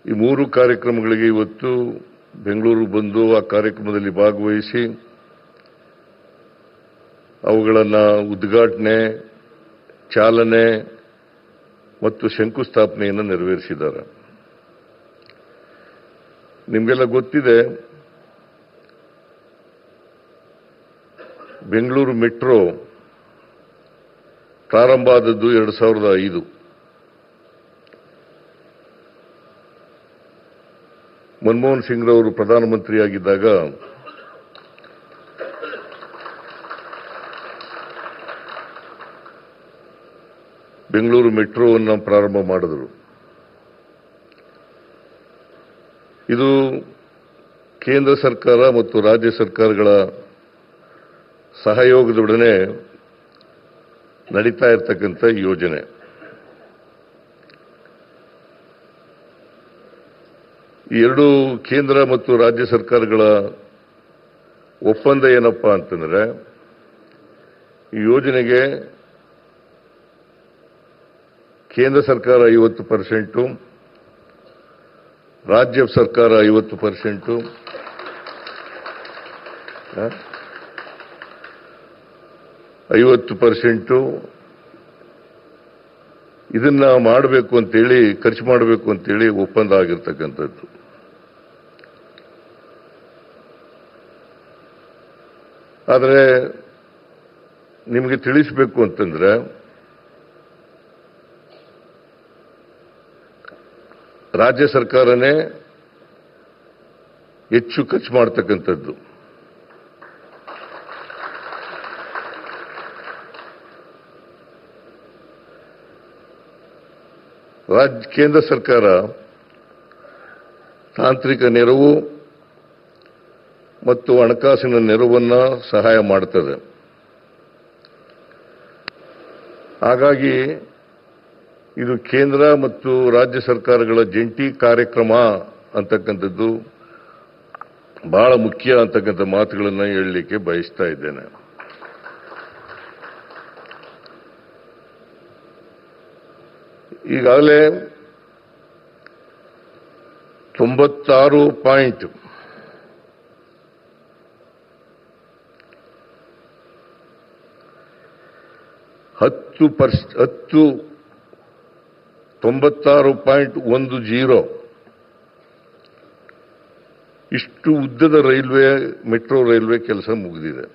ಈ 3 ಕಾರ್ಯಕ್ರಮಗಳಿಗೆ ಇವತ್ತು ಬೆಂಗಳೂರು ಬಂದು ಆ ಕಾರ್ಯಕ್ರಮದಲ್ಲಿ ಭಾಗವಹಿಸಿ ಅವುಗಳನ್ನು ಉದ್ಘಾಟನೆ, ಚಾಲನೆ ಮತ್ತು ಶಂಕುಸ್ಥಾಪನೆಯನ್ನು ನೆರವೇರಿಸಿದ್ದಾರೆ. ನಿಮಗೆಲ್ಲ ಗೊತ್ತಿದೆ, ಬೆಂಗಳೂರು ಮೆಟ್ರೋ ಪ್ರಾರಂಭ ಆದದ್ದು 2005. ಮನಮೋಹನ್ ಸಿಂಗ್ ರವರು ಪ್ರಧಾನಮಂತ್ರಿಯಾಗಿದ್ದಾಗ ಬೆಂಗಳೂರು ಮೆಟ್ರೋವನ್ನು ಪ್ರಾರಂಭ ಮಾಡಿದರು. ಇದು ಕೇಂದ್ರ ಸರ್ಕಾರ ಮತ್ತು ರಾಜ್ಯ ಸರ್ಕಾರಗಳ ಸಹಯೋಗದೊಡನೆ ನಡೀತಾ ಇರತಕ್ಕಂಥ ಯೋಜನೆ. ಈ 2 ಕೇಂದ್ರ ಮತ್ತು ರಾಜ್ಯ ಸರ್ಕಾರಗಳ ಒಪ್ಪಂದ ಏನಪ್ಪಾ ಅಂತಂದ್ರೆ, ಈ ಯೋಜನೆಗೆ ಕೇಂದ್ರ ಸರ್ಕಾರ 50%, ರಾಜ್ಯ ಸರ್ಕಾರ 50%, ಇದನ್ನ ಮಾಡಬೇಕು ಅಂತೇಳಿ, ಖರ್ಚು ಮಾಡಬೇಕು ಅಂತೇಳಿ ಒಪ್ಪಂದ ಆಗಿರ್ತಕ್ಕಂಥದ್ದು. ಆದರೆ ನಿಮಗೆ ತಿಳಿಸಬೇಕು ಅಂತಂದ್ರೆ, ರಾಜ್ಯ ಸರ್ಕಾರನೇ ಹೆಚ್ಚು ಖರ್ಚು ಮಾಡತಕ್ಕಂಥದ್ದು. ಕೇಂದ್ರ ಸರ್ಕಾರ ತಾಂತ್ರಿಕ ನೆರವು ಮತ್ತು ಹಣಕಾಸಿನ ನೆರವನ್ನ ಸಹಾಯ ಮಾಡುತ್ತದೆ. ಹಾಗಾಗಿ ಇದು ಕೇಂದ್ರ ಮತ್ತು ರಾಜ್ಯ ಸರ್ಕಾರಗಳ ಜಂಟಿ ಕಾರ್ಯಕ್ರಮ ಅಂತಕ್ಕಂಥದ್ದು ಬಹಳ ಮುಖ್ಯ ಅಂತಕ್ಕಂಥ ಮಾತುಗಳನ್ನು ಹೇಳಲಿಕ್ಕೆ ಬಯಸ್ತಾ ಇದ್ದೇನೆ. ಈಗಾಗಲೇ 96.10% ಇಷ್ಟು ಉದ್ದದ ರೈಲ್ವೆ, ಮೆಟ್ರೋ ರೈಲ್ವೆ ಕೆಲಸ ಮುಗಿದಿದೆ.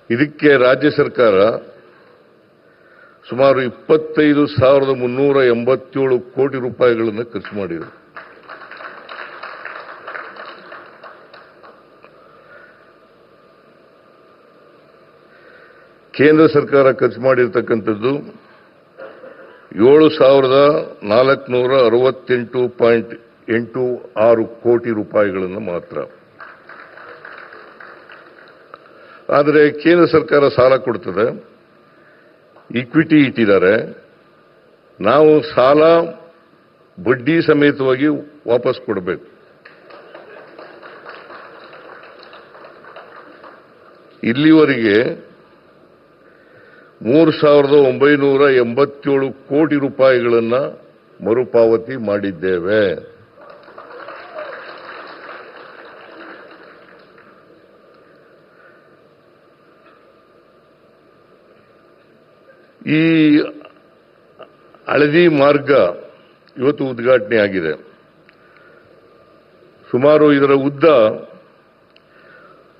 ಇದಕ್ಕೆ ರಾಜ್ಯ ಸರ್ಕಾರ ಸುಮಾರು 25,387 ಕೋಟಿ ರೂಪಾಯಿಗಳನ್ನು ಖರ್ಚು ಮಾಡಿದೆ. ಕೇಂದ್ರ ಸರ್ಕಾರ ಖರ್ಚು ಮಾಡಿರ್ತಕ್ಕಂಥದ್ದು 7,468.86 ಕೋಟಿ ರೂಪಾಯಿಗಳನ್ನು ಮಾತ್ರ. ಆದರೆ ಕೇಂದ್ರ ಸರ್ಕಾರ ಸಾಲ ಕೊಡ್ತದೆ, ಈಕ್ವಿಟಿ ಇಟ್ಟಿದ್ದಾರೆ, ನಾವು ಸಾಲ ಬಡ್ಡಿ ಸಮೇತವಾಗಿ ವಾಪಸ್ ಕೊಡಬೇಕು. ಇಲ್ಲಿವರೆಗೆ 3,987 ಕೋಟಿ ರೂಪಾಯಿಗಳನ್ನು ಮರುಪಾವತಿ ಮಾಡಿದ್ದೇವೆ. ಈ ಹಳದಿ ಮಾರ್ಗ ಇವತ್ತು ಉದ್ಘಾಟನೆ ಆಗಿದೆ. ಸುಮಾರು ಇದರ ಉದ್ದ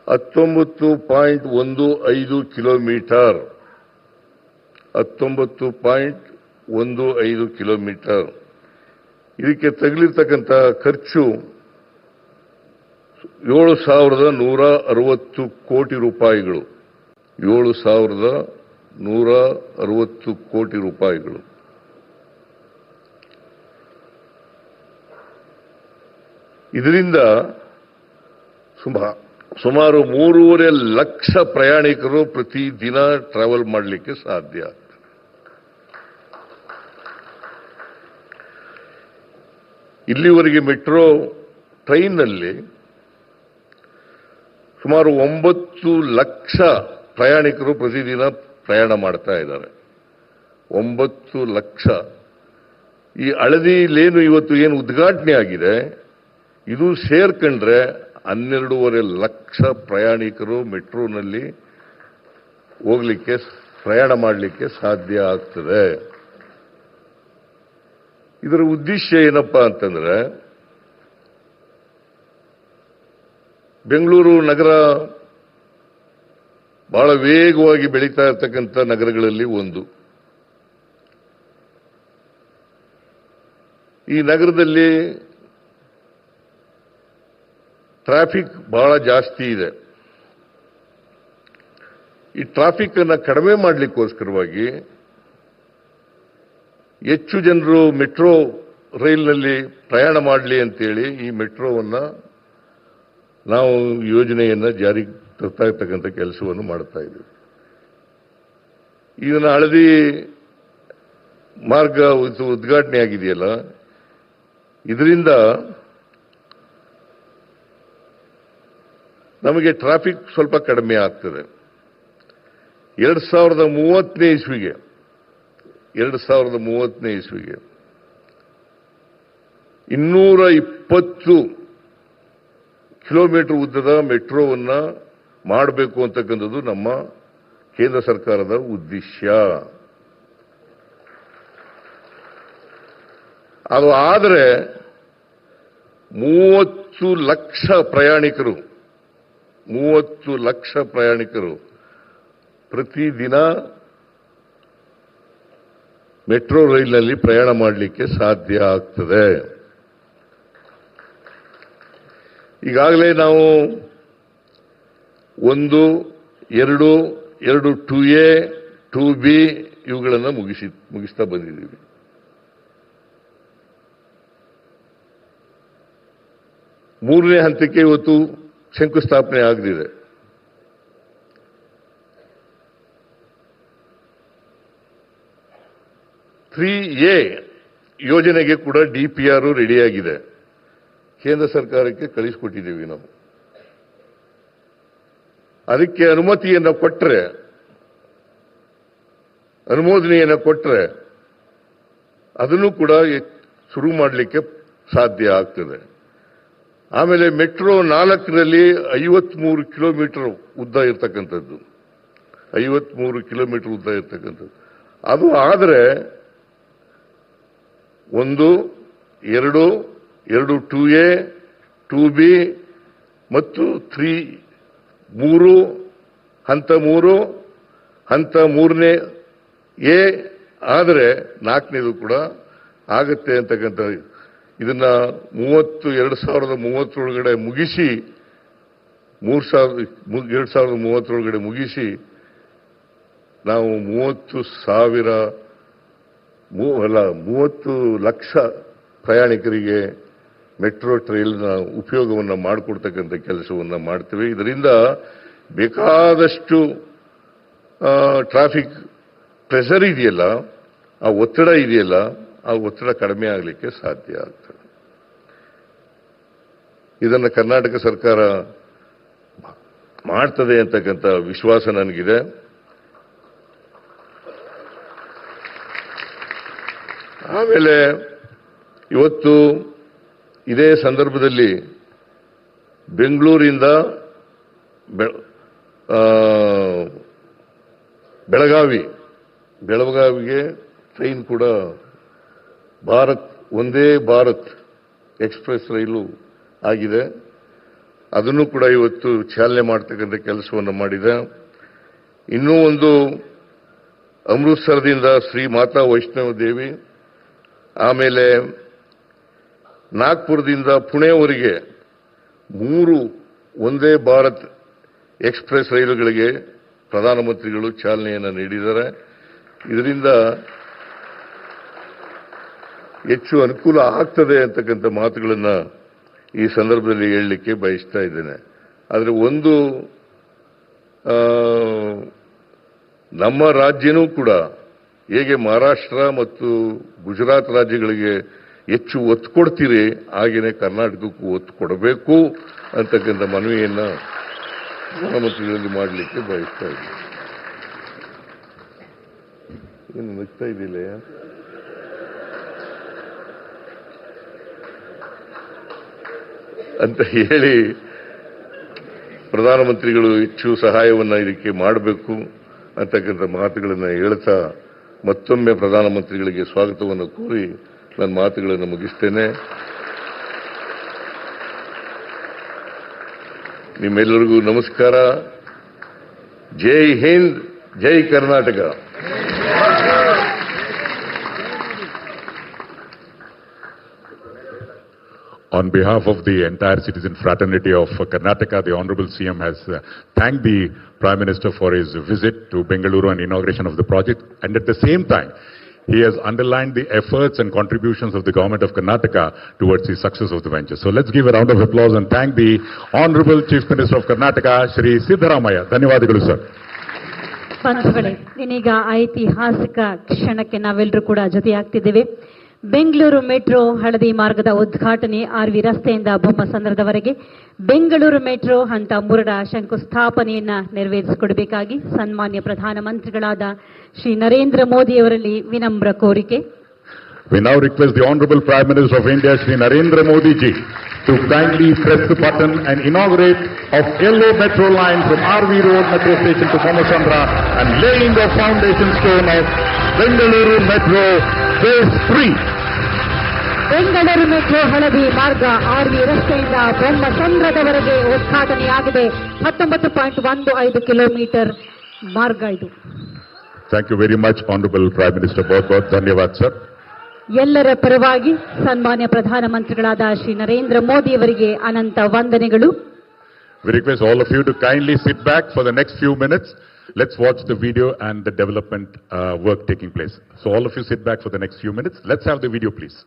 19.15 ಕಿಲೋಮೀಟರ್. 19.15 ಕಿಲೋಮೀಟರ್. ಇದಕ್ಕೆ ತಗಲಿರ್ತಕ್ಕಂಥ ಖರ್ಚು 7,160 ಕೋಟಿ ರೂಪಾಯಿಗಳು. 7,160 ಕೋಟಿ ರೂಪಾಯಿಗಳು. ಇದರಿಂದ ಸುಮಾರು 3.5 ಲಕ್ಷ ಪ್ರಯಾಣಿಕರು ಪ್ರತಿ ದಿನ ಟ್ರಾವೆಲ್ ಮಾಡಲಿಕ್ಕೆ ಸಾಧ್ಯ. ಇಲ್ಲಿವರೆಗೆ ಮೆಟ್ರೋ ಟ್ರೈನ್ನಲ್ಲಿ ಸುಮಾರು 9 ಲಕ್ಷ ಪ್ರಯಾಣಿಕರು ಪ್ರತಿದಿನ ಪ್ರಯಾಣ ಮಾಡ್ತಾ ಇದ್ದಾರೆ. 9 ಲಕ್ಷ. ಈ ಹಳದಿ ಲೇನು ಇವತ್ತು ಏನು ಉದ್ಘಾಟನೆ ಆಗಿದೆ, ಇದು ಸೇರ್ಕೊಂಡ್ರೆ 12.5 ಲಕ್ಷ ಪ್ರಯಾಣಿಕರು ಮೆಟ್ರೋನಲ್ಲಿ ಹೋಗ್ಲಿಕ್ಕೆ, ಪ್ರಯಾಣ ಮಾಡಲಿಕ್ಕೆ ಸಾಧ್ಯ ಆಗ್ತದೆ. ಇದರ ಉದ್ದೇಶ ಏನಪ್ಪಾ ಅಂತಂದ್ರೆ, ಬೆಂಗಳೂರು ನಗರ ಬಹಳ ವೇಗವಾಗಿ ಬೆಳೀತಾ ಇರತಕ್ಕಂಥ ನಗರಗಳಲ್ಲಿ ಒಂದು. ಈ ನಗರದಲ್ಲಿ ಟ್ರಾಫಿಕ್ ಬಹಳ ಜಾಸ್ತಿ ಇದೆ. ಈ ಟ್ರಾಫಿಕ್ ಅನ್ನು ಕಡಿಮೆ ಮಾಡಲಿಕ್ಕೋಸ್ಕರವಾಗಿ ಹೆಚ್ಚು ಜನರು ಮೆಟ್ರೋ ರೈಲ್ನಲ್ಲಿ ಪ್ರಯಾಣ ಮಾಡಲಿ ಅಂತೇಳಿ ಈ ಮೆಟ್ರೋವನ್ನು ನಾವು ಯೋಜನೆಯನ್ನು ಜಾರಿಗೆ ತರ್ತಾ ಇರ್ತಕ್ಕಂಥ ಕೆಲಸವನ್ನು ಮಾಡ್ತಾ ಇದ್ದೀವಿ. ಇದನ್ನ ಹಳದಿ ಮಾರ್ಗ ಉದ್ಘಾಟನೆ ಆಗಿದೆಯಲ್ಲ, ಇದರಿಂದ ನಮಗೆ ಟ್ರಾಫಿಕ್ ಸ್ವಲ್ಪ ಕಡಿಮೆ ಆಗ್ತದೆ. 2030ನೇ ಇಸ್ವಿಗೆ 220 ಕಿಲೋಮೀಟರ್ ಉದ್ದದ ಮೆಟ್ರೋವನ್ನು ಮಾಡಬೇಕು ಅಂತಕ್ಕಂಥದ್ದು ನಮ್ಮ ಕೇಂದ್ರ ಸರ್ಕಾರದ ಉದ್ದೇಶ. ಅದು ಆದರೆ 30 ಲಕ್ಷ ಪ್ರಯಾಣಿಕರು ಪ್ರತಿದಿನ ಮೆಟ್ರೋ ರೈಲಿನಲ್ಲಿ ಪ್ರಯಾಣ ಮಾಡಲಿಕ್ಕೆ ಸಾಧ್ಯ ಆಗ್ತದೆ. ಈಗಾಗಲೇ ನಾವು 1, 2, 2A, 2B ಇವುಗಳನ್ನು ಮುಗಿಸ್ತಾ ಬಂದಿದ್ದೀವಿ. ಮೂರನೇ ಹಂತಕ್ಕೆ ಇವತ್ತು ಶಂಕುಸ್ಥಾಪನೆ ಆಗಲಿದೆ. A ಯೋಜನೆಗೆ ಕೂಡ DPR ರೆಡಿಯಾಗಿದೆ. ಕೇಂದ್ರ ಸರ್ಕಾರಕ್ಕೆ ಕಳಿಸಿಕೊಟ್ಟಿದ್ದೀವಿ ನಾವು. ಅದಕ್ಕೆ ಅನುಮೋದನೆಯನ್ನು ಕೊಟ್ಟರೆ ಅದನ್ನು ಕೂಡ ಶುರು ಮಾಡಲಿಕ್ಕೆ ಸಾಧ್ಯ ಆಗ್ತದೆ. ಆಮೇಲೆ ಮೆಟ್ರೋ 4ರಲ್ಲಿ 53 ಕಿಲೋಮೀಟರ್ ಉದ್ದ ಇರ್ತಕ್ಕಂಥದ್ದು. 53 ಕಿಲೋಮೀಟರ್ ಉದ್ದ ಇರ್ತಕ್ಕಂಥದ್ದು. ಅದು ಆದರೆ 1, 2, 2A, 2B ಮತ್ತು 3 ಹಂತ 3, ಹಂತ 3ನೇ A ಆದರೆ 4ನೇದು ಕೂಡ ಆಗತ್ತೆ ಅಂತಕ್ಕಂಥ ಇದನ್ನ 2030 ಮುಗಿಸಿ 2030 ಮುಗಿಸಿ ನಾವು 30 ಲಕ್ಷ ಪ್ರಯಾಣಿಕರಿಗೆ ಮೆಟ್ರೋ ಟ್ರೈಲ್ನ ಉಪಯೋಗವನ್ನು ಮಾಡಿಕೊಡ್ತಕ್ಕಂಥ ಕೆಲಸವನ್ನು ಮಾಡ್ತೀವಿ. ಇದರಿಂದ ಬೇಕಾದಷ್ಟು ಟ್ರಾಫಿಕ್ ಪ್ರೆಷರ್ ಇದೆಯಲ್ಲ, ಆ ಒತ್ತಡ ಇದೆಯಲ್ಲ, ಆ ಒತ್ತಡ ಕಡಿಮೆ ಆಗಲಿಕ್ಕೆ ಸಾಧ್ಯ ಆಗ್ತದೆ. ಇದನ್ನು ಕರ್ನಾಟಕ ಸರ್ಕಾರ ಮಾಡ್ತದೆ ಅಂತಕ್ಕಂಥ ವಿಶ್ವಾಸ ನನಗಿದೆ. ಆಮೇಲೆ ಇವತ್ತು ಇದೇ ಸಂದರ್ಭದಲ್ಲಿ ಬೆಂಗಳೂರಿಂದ ಬೆಳಗಾವಿಗೆ ಟ್ರೈನ್ ಕೂಡ ಒಂದೇ ಭಾರತ್ ಎಕ್ಸ್ಪ್ರೆಸ್ ರೈಲು ಆಗಿದೆ. ಅದನ್ನು ಕೂಡ ಇವತ್ತು ಚಾಲನೆ ಮಾಡ್ತಕ್ಕಂಥ ಕೆಲಸವನ್ನು ಮಾಡಿದೆ. ಇನ್ನೂ ಒಂದು ಅಮೃತಸರದಿಂದ ಶ್ರೀ ಮಾತಾ ವೈಷ್ಣವ ದೇವಿ, ಆಮೇಲೆ ನಾಗ್ಪುರದಿಂದ ಪುಣೆವರೆಗೆ 3 ಒಂದೇ ಭಾರತ್ ಎಕ್ಸ್ಪ್ರೆಸ್ ರೈಲುಗಳಿಗೆ ಪ್ರಧಾನಮಂತ್ರಿಗಳು ಚಾಲನೆಯನ್ನು ನೀಡಿದ್ದಾರೆ. ಇದರಿಂದ ಹೆಚ್ಚು ಅನುಕೂಲ ಆಗ್ತದೆ ಅಂತಕ್ಕಂಥ ಮಾತುಗಳನ್ನು ಈ ಸಂದರ್ಭದಲ್ಲಿ ಹೇಳಲಿಕ್ಕೆ ಬಯಸ್ತಾ ಇದ್ದೇನೆ. ಆದರೆ ಒಂದು ನಮ್ಮ ರಾಜ್ಯನೂ ಕೂಡ ಹೇಗೆ ಮಹಾರಾಷ್ಟ್ರ ಮತ್ತು ಗುಜರಾತ್ ರಾಜ್ಯಗಳಿಗೆ ಹೆಚ್ಚು ಒತ್ತು ಕೊಡ್ತೀರಿ, ಹಾಗೆಯೇ ಕರ್ನಾಟಕಕ್ಕೂ ಒತ್ತು ಕೊಡಬೇಕು ಅಂತಕ್ಕಂಥ ಮನವಿಯನ್ನು ಪ್ರಧಾನಮಂತ್ರಿಗಳಲ್ಲಿ ಮಾಡಲಿಕ್ಕೆ ಬಯಸ್ತಾ ಇದ್ದೀನಿ. ಏನು ನಗ್ತಾ ಇದ್ದಿಲ್ಲ ಅಂತ ಹೇಳಿ ಪ್ರಧಾನಮಂತ್ರಿಗಳು ಹೆಚ್ಚು ಸಹಾಯವನ್ನು ಇದಕ್ಕೆ ಮಾಡಬೇಕು ಅಂತಕ್ಕಂಥ ಮಾತುಗಳನ್ನು ಹೇಳ್ತಾ ಮತ್ತೊಮ್ಮೆ ಪ್ರಧಾನಮಂತ್ರಿಗಳಿಗೆ ಸ್ವಾಗತವನ್ನು ಕೋರಿ ನನ್ನ ಮಾತುಗಳನ್ನು ಮುಗಿಸ್ತೇನೆ. ನಿಮ್ಮೆಲ್ಲರಿಗೂ ನಮಸ್ಕಾರ. ಜೈ ಹಿಂದ್, ಜೈ Karnataka. On behalf of the entire citizen fraternity of Karnataka, the Honorable CM has thanked the Prime Minister for his visit to Bengaluru and inauguration of the project, and at the same time, he has underlined the efforts and contributions of the government of Karnataka towards the success of the venture. So let's give a round of applause and thank the Honorable Chief Minister of Karnataka, Shri Siddaramaiah. ಧನ್ಯವಾದಗಳು sir. ಬಂಧುಗಳೇ, ಇನ್ನೀಗ ಐತಿಹಾಸಿಕ ಕ್ಷಣಕ್ಕೆ ನಾವೆಲ್ಲರೂ ಕೂಡ ಜೊತೆಯಾಗ್ತಿದ್ದೇವೆ. Bengaluru metro ಹಳದಿ ಮಾರ್ಗದ ಉದ್ಘಾಟನೆ ಆರ್ವಿ ರಸ್ತೆಯಿಂದ ಬೊಮ್ಮಸಂದ್ರದವರೆಗೆ ಬೆಂಗಳೂರು ಮೆಟ್ರೋ ಹಂತ 3ರ ಶಂಕುಸ್ಥಾಪನೆಯನ್ನ ನೆರವೇರಿಸಿಕೊಡಬೇಕಾಗಿ ಸನ್ಮಾನ್ಯ ಪ್ರಧಾನಮಂತ್ರಿಗಳಾದ ಶ್ರೀ ನರೇಂದ್ರ ಮೋದಿಯವರಲ್ಲಿ ವಿನಮ್ರ ಕೋರಿಕೆ. We now request the Honorable Prime Minister of India, Shri Narendra Modi ji, to kindly press the button and inaugurate of yellow metro line from RV Road metro station to Bommasandra and laying the foundation stone of Bengaluru Metro Phase 3. Bengaluru metro ಹಳದಿ ಮಾರ್ಗ R V ರಸ್ತೆಯಿಂದ ಬೊಮ್ಮಸಂದ್ರದವರೆಗೆ ಉದ್ಘಾಟನೆಯಾಗಿದೆ. 19.15 kilometre ಮಾರ್ಗ ಇದು. Thank you very much, Honorable Prime Minister. बहुत ಧನ್ಯವಾದ sir. ಎಲ್ಲರ ಪರವಾಗಿ ಸನ್ಮಾನ್ಯ ಪ್ರಧಾನಮಂತ್ರಿಗಳಾದ ಶ್ರೀ ನರೇಂದ್ರ ಮೋದಿಯವರಿಗೆ ಅನಂತ ವಂದನೆಗಳು. We request all of you to kindly sit back for the next few minutes. Let's watch the video and the development work taking place. So all of you sit back for the next few minutes. Let's have the video, please.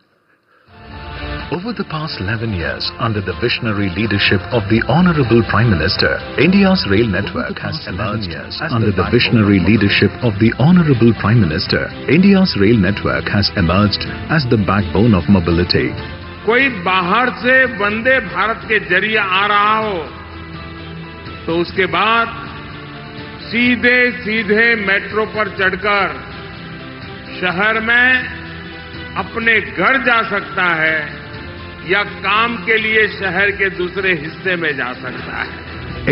Over the past 11 years, under the visionary leadership of the Honorable Prime Minister, India's rail network has emerged. Under the visionary leadership of the Honorable Prime Minister, India's rail network has emerged as the backbone of mobility. कोई बाहर से वंदे भारत के जरिए आ रहा हो तो उसके बाद सीधे मेट्रो पर चढ़कर शहर में अपने घर जा सकता है या काम के लिए शहर के दूसरे हिस्से में जा सकता है.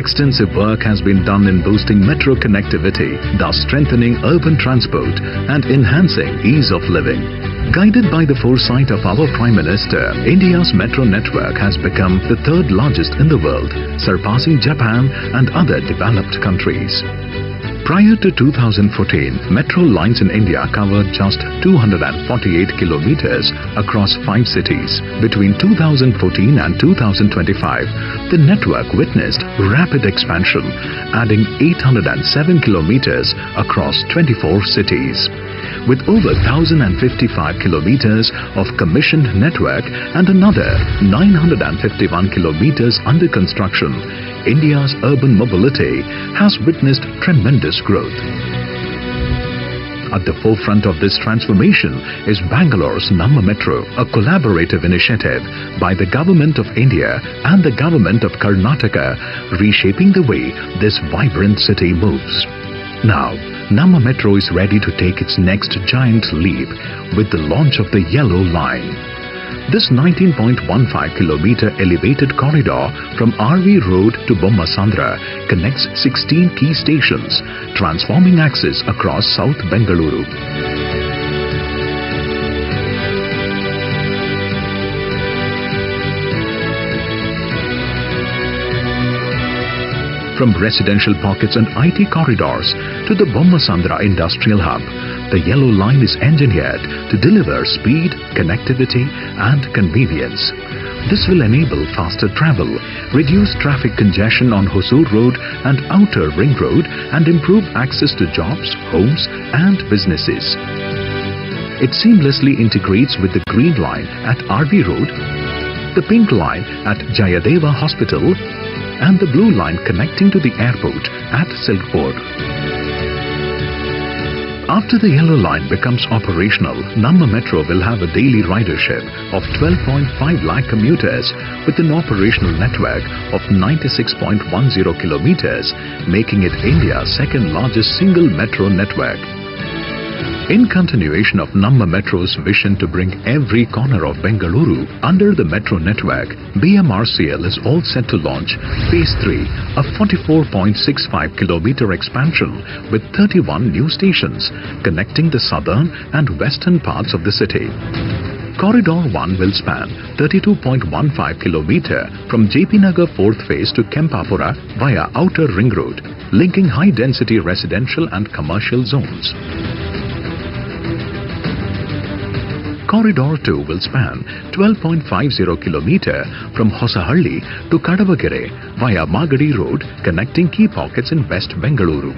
Extensive work has been done in boosting metro connectivity, thus strengthening urban transport and enhancing ease of living. Guided by the foresight of our Prime Minister, India's metro network has become the third largest in the world, surpassing Japan and other developed countries. Prior to 2014, metro lines in India covered just 248 kilometers across 5 cities. Between 2014 and 2025, the network witnessed rapid expansion, adding 807 kilometers across 24 cities. With over 1,055 kilometers of commissioned network and another 951 kilometers under construction, India's urban mobility has witnessed tremendous growth. At the forefront of this transformation is Bangalore's Namma Metro, a collaborative initiative by the Government of India and the Government of Karnataka, reshaping the way this vibrant city moves. Now, Namma Metro is ready to take its next giant leap with the launch of the Yellow Line. This 19.15 kilometer elevated corridor from RV Road to Bommasandra connects 16 key stations, transforming access across South Bengaluru. From residential pockets and IT corridors to the Bommasandra Industrial Hub, the Yellow Line is engineered to deliver speed, connectivity and convenience. This will enable faster travel, reduce traffic congestion on Hosur Road and Outer Ring Road and improve access to jobs, homes and businesses. It seamlessly integrates with the Green Line at RV Road, the Pink Line at Jayadeva Hospital and the Blue Line connecting to the airport at Silkpur. After the Yellow Line becomes operational, Namma Metro will have a daily ridership of 12.5 lakh commuters with an operational network of 96.10 kilometers, making it India's second largest single metro network. In continuation of Namma Metro's vision to bring every corner of Bengaluru under the metro network, BMRCL is all set to launch Phase 3, a 44.65 kilometer expansion with 31 new stations connecting the southern and western parts of the city. Corridor 1 will span 32.15 kilometer from JP Nagar 4th phase to Kempapura via Outer Ring Road, linking high-density residential and commercial zones. Corridor 2 will span 12.50 kilometer from Hosahalli to Kadavagere via Magadi Road, connecting key pockets in West Bengaluru.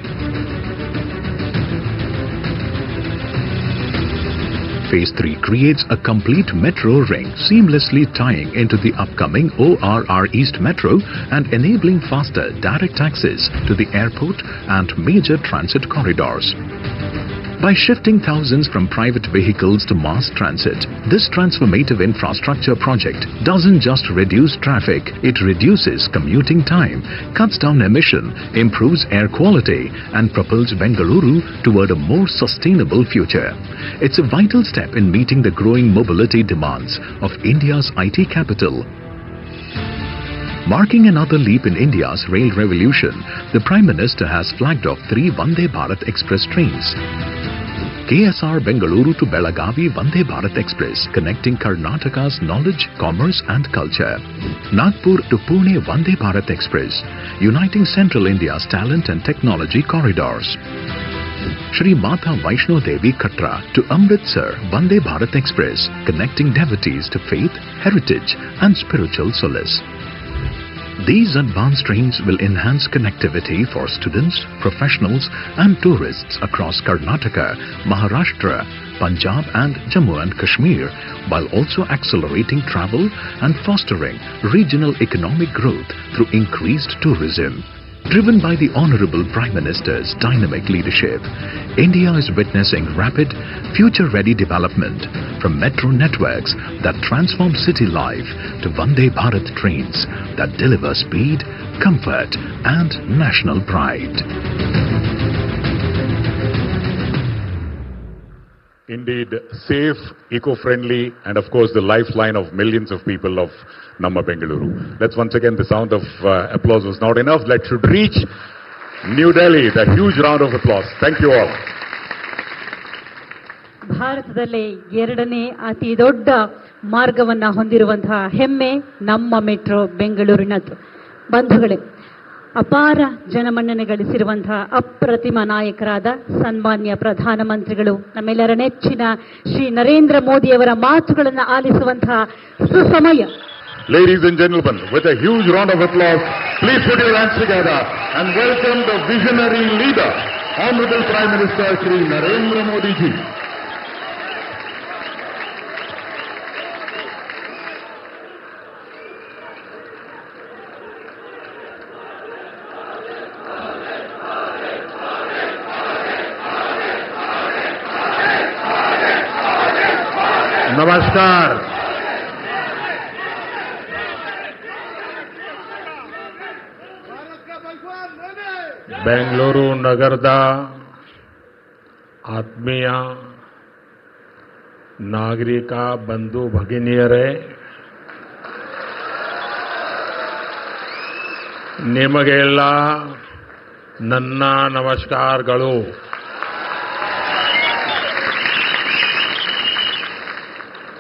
Phase 3 creates a complete metro ring, seamlessly tying into the upcoming ORR East Metro and enabling faster direct access to the airport and major transit corridors. By shifting thousands from private vehicles to mass transit, this transformative infrastructure project doesn't just reduce traffic, it reduces commuting time, cuts down emission, improves air quality, and propels Bengaluru toward a more sustainable future. It's a vital step in meeting the growing mobility demands of India's IT capital. Marking another leap in India's rail revolution, the Prime Minister has flagged off 3 Vande Bharat Express trains. KSR Bengaluru to Belagavi Vande Bharat Express, connecting Karnataka's knowledge, commerce and culture. Nagpur to Pune Vande Bharat Express, uniting Central India's talent and technology corridors. Shri Mata Vaishno Devi Katra to Amritsar Vande Bharat Express, connecting devotees to faith, heritage and spiritual solace. These advanced trains will enhance connectivity for students, professionals and tourists across Karnataka, Maharashtra, Punjab and Jammu and Kashmir, while also accelerating travel and fostering regional economic growth through increased tourism. Driven by the Honorable Prime Minister's dynamic leadership, India is witnessing rapid, future-ready development, from metro networks that transform city life to Vande Bharat trains that deliver speed, comfort and national pride. Indeed, safe, eco-friendly, and of course the lifeline of millions of people of Namma Bengaluru. Let's once again, the sound of applause was not enough. Let's should reach New Delhi. The huge round of applause. Thank you all. ಭಾರತದಲ್ಲೇ ಎರಡನೇ ಅತಿ ದೊಡ್ಡ ಮಾರ್ಗವನ್ನ ಹೊಂದಿರುವಂತಹ ಹೆಮ್ಮೆ ನಮ್ಮ metro ಬೆಂಗಳೂರಿನದ್ದು. ಬಂಧುಗಳೇ, ಅಪಾರ ಜನಮನ್ನಣೆ ಗಳಿಸಿರುವಂತಹ ಅಪ್ರತಿಮ ನಾಯಕರಾದ ಸನ್ಮಾನ್ಯ ಪ್ರಧಾನಮಂತ್ರಿಗಳು ನಮ್ಮೆಲ್ಲರ ನೆಚ್ಚಿನ ಶ್ರೀ ನರೇಂದ್ರ ಮೋದಿಯವರ ಮಾತುಗಳನ್ನು ಆಲಿಸುವಂತಹ ಸುಸಮಯ. Ladies and gentlemen, with a huge round of applause, please put your hands together and welcome the visionary leader, Honorable Prime Minister Shri Narendra Modi ji. नमस्कार. ಬೆಂಗಳೂರು ನಗರದ ಆತ್ಮೀಯ ನಾಗರಿಕ ಬಂಧು ಭಗಿನಿಯರೇ, ನಿಮಗೆಲ್ಲ ನನ್ನ ನಮಸ್ಕಾರಗಳು.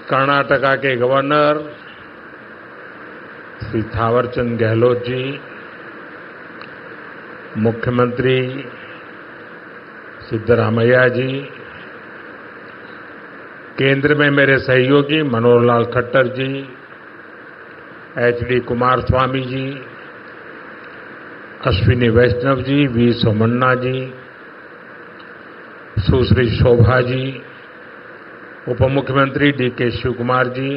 कर्नाटका के गवर्नर श्री थावरचंद गहलोत जी, मुख्यमंत्री सिद्धरामैया जी, केंद्र में मेरे सहयोगी मनोहर लाल खट्टर जी, एचडी कुमारस्वामी जी, अश्विनी वैष्णव जी, वी सोमन्ना जी, सुश्री शोभा जी, उप मुख्यमंत्री डीके शिवकुमार जी,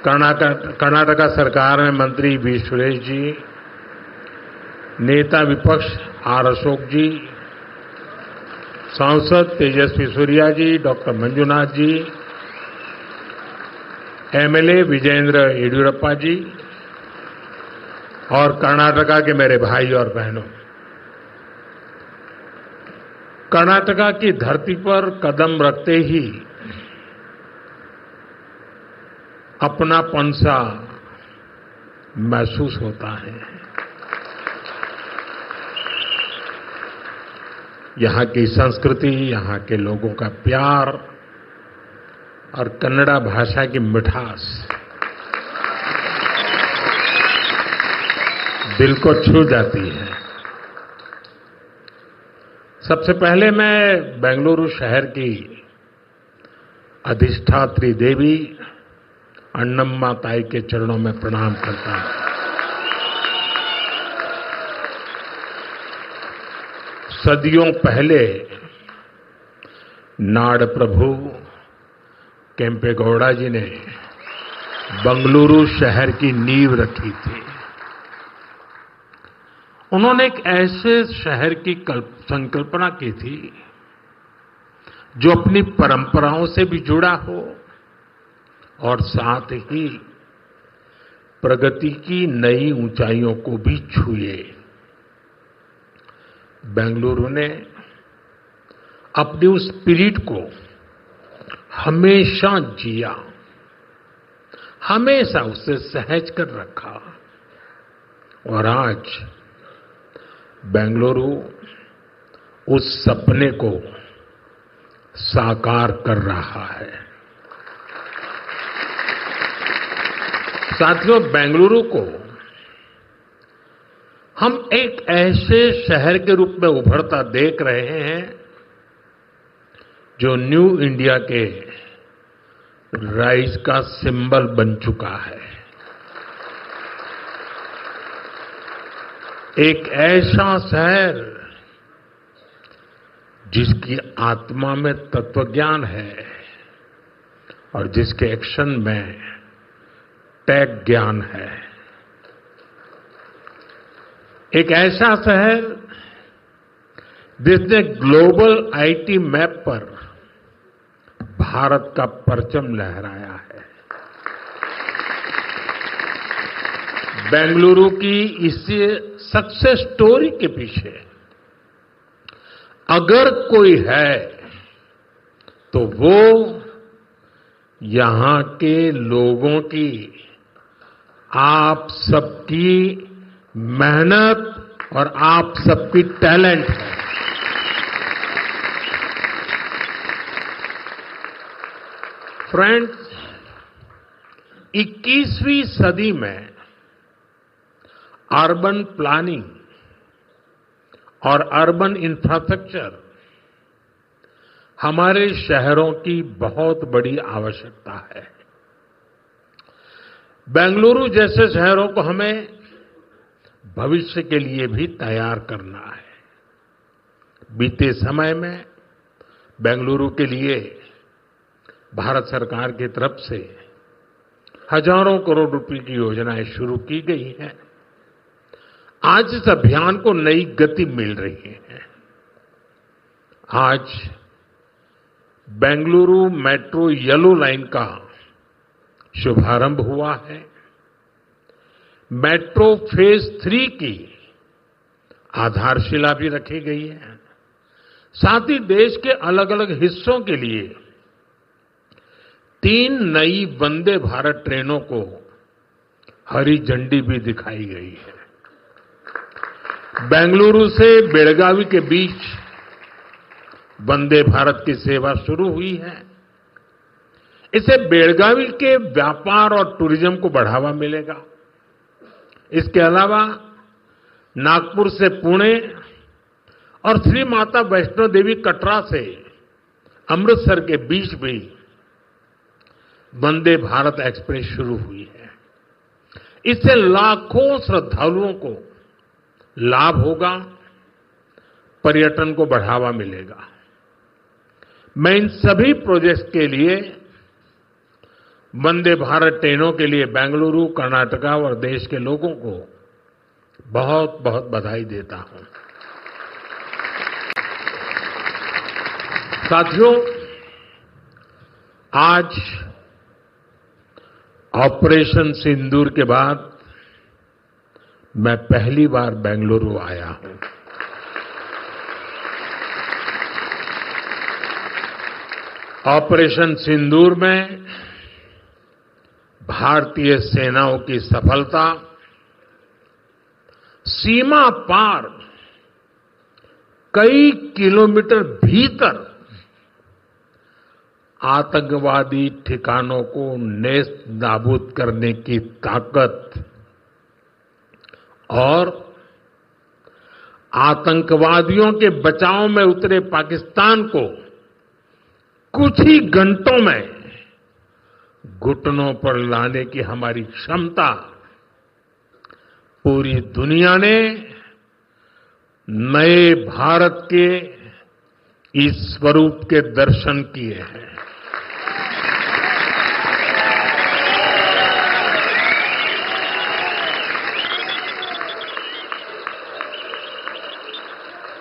कर्नाटका सरकार में मंत्री वी सुरेश जी, नेता विपक्ष आर अशोक जी, सांसद तेजस्वी सूर्या जी, डॉक्टर मंजुनाथ जी, एमएलए विजयेंद्र येडियुरप्पा जी और कर्नाटका के मेरे भाई और बहनों, कर्नाटका की धरती पर कदम रखते ही अपनापन सा महसूस होता है. यहाँ की संस्कृति, यहाँ के लोगों का प्यार और कन्नड़ा भाषा की मिठास दिल को छू जाती है. सबसे पहले मैं बेंगलुरु शहर की अधिष्ठात्री देवी अन्नम्मा ताई के चरणों में प्रणाम करता हूं. सदियों पहले नाड़ प्रभु केम्पेगौड़ा जी ने बेंगलुरु शहर की नींव रखी थी. उन्होंने एक ऐसे शहर की संकल्पना की थी जो अपनी परंपराओं से भी जुड़ा हो और साथ ही प्रगति की नई ऊंचाइयों को भी छुए. बेंगलुरु ने अपनी उस स्पिरिट को हमेशा जिया, हमेशा उसे सहज कर रखा और आज बेंगलुरु उस सपने को साकार कर रहा है. साथियों, बेंगलुरु को हम एक ऐसे शहर के रूप में उभरता देख रहे हैं जो न्यू इंडिया के राइज का सिंबल बन चुका है. एक ऐसा शहर जिसकी आत्मा में तत्वज्ञान है और जिसके एक्शन में टेक ज्ञान है. एक ऐसा शहर जिसने ग्लोबल आईटी मैप पर भारत का परचम लहराया है. बेंगलुरु की इस सक्सेस स्टोरी के पीछे अगर कोई है तो वो यहां के लोगों की, आप सबकी मेहनत और आप सबकी टैलेंट है. फ्रेंड्स, 21वीं सदी में अर्बन प्लानिंग और अर्बन इंफ्रास्ट्रक्चर हमारे शहरों की बहुत बड़ी आवश्यकता है। बेंगलुरु जैसे शहरों को हमें भविष्य के लिए भी तैयार करना है। बीते समय में बेंगलुरु के लिए भारत सरकार की तरफ से हजारों करोड़ रुपए की योजनाएं शुरू की गई हैं। आज इस अभियान को नई गति मिल रही है। आज बेंगलुरु मेट्रो येलो लाइन का शुभारंभ हुआ है। मेट्रो फेज 3 की आधारशिला भी रखी गई है। साथ ही देश के अलग अलग हिस्सों के लिए 3 नई वंदे भारत ट्रेनों को हरी झंडी भी दिखाई गई है। बेंगलुरु से बेलगावी के बीच वंदे भारत की सेवा शुरू हुई है। इससे बेलगावी के व्यापार और टूरिज्म को बढ़ावा मिलेगा। इसके अलावा नागपुर से पुणे और श्री माता वैष्णो देवी कटरा से अमृतसर के बीच भी वंदे भारत एक्सप्रेस शुरू हुई है। इससे लाखों श्रद्धालुओं को लाभ होगा, पर्यटन को बढ़ावा मिलेगा। मैं इन सभी प्रोजेक्ट्स के लिए वंदे भारत ट्रेनों के लिए बेंगलुरु, कर्नाटका और देश के लोगों को बहुत बहुत बधाई देता हूं। साथियों, आज ऑपरेशन सिंदूर के बाद मैं पहली बार बेंगलुरु आया हूं। ऑपरेशन सिंदूर में भारतीय सेनाओं की सफलता सीमा पार कई किलोमीटर भीतर आतंकवादी ठिकानों को नेस्त नाबूद करने की ताकत और आतंकवादियों के बचाव में उतरे पाकिस्तान को कुछ ही घंटों में घुटनों पर लाने की हमारी क्षमता पूरी दुनिया ने नए भारत के इस स्वरूप के दर्शन किए हैं।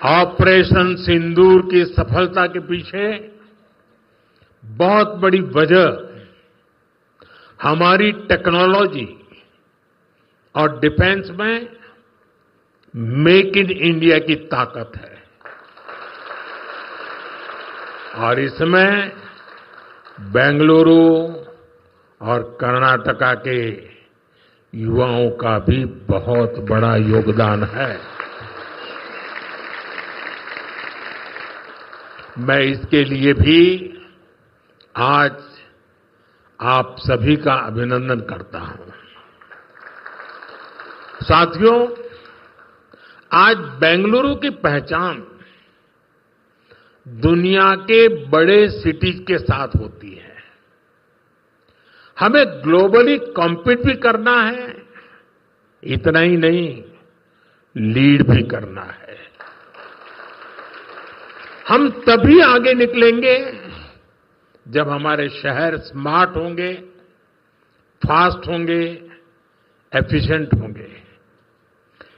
ऑपरेशन सिंदूर की सफलता के पीछे बहुत बड़ी वजह हमारी टेक्नोलॉजी और डिफेंस में मेक इन इंडिया की ताकत है। और इसमें बेंगलुरु और कर्नाटका के युवाओं का भी बहुत बड़ा योगदान है। मैं इसके लिए भी आज आप सभी का अभिनंदन करता हूं। साथियों, आज बेंगलुरु की पहचान दुनिया के बड़े सिटीज के साथ होती है। हमें ग्लोबली कॉम्पीट भी करना है, इतना ही नहीं, लीड भी करना है। हम तभी आगे निकलेंगे जब हमारे शहर स्मार्ट होंगे, फास्ट होंगे, एफिशिएंट होंगे।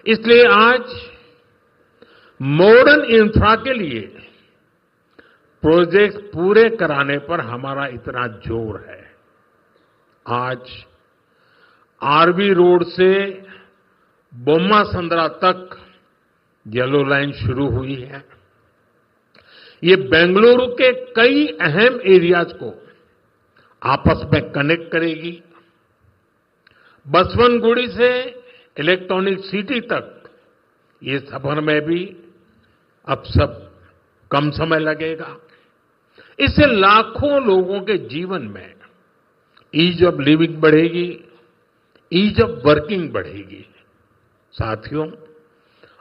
इसलिए आज मॉडर्न इंफ्रा के लिए प्रोजेक्ट पूरे कराने पर हमारा इतना जोर है। आज आरबी रोड से बोम्मा संद्रा तक येलो लाइन शुरू हुई है। ये बेंगलुरु के कई अहम एरियाज को आपस में कनेक्ट करेगी। बसवनगुड़ी से इलेक्ट्रॉनिक सिटी तक ये सफर में भी अब सब कम समय लगेगा। इससे लाखों लोगों के जीवन में ईज ऑफ लिविंग बढ़ेगी, ईज ऑफ वर्किंग बढ़ेगी। साथियों,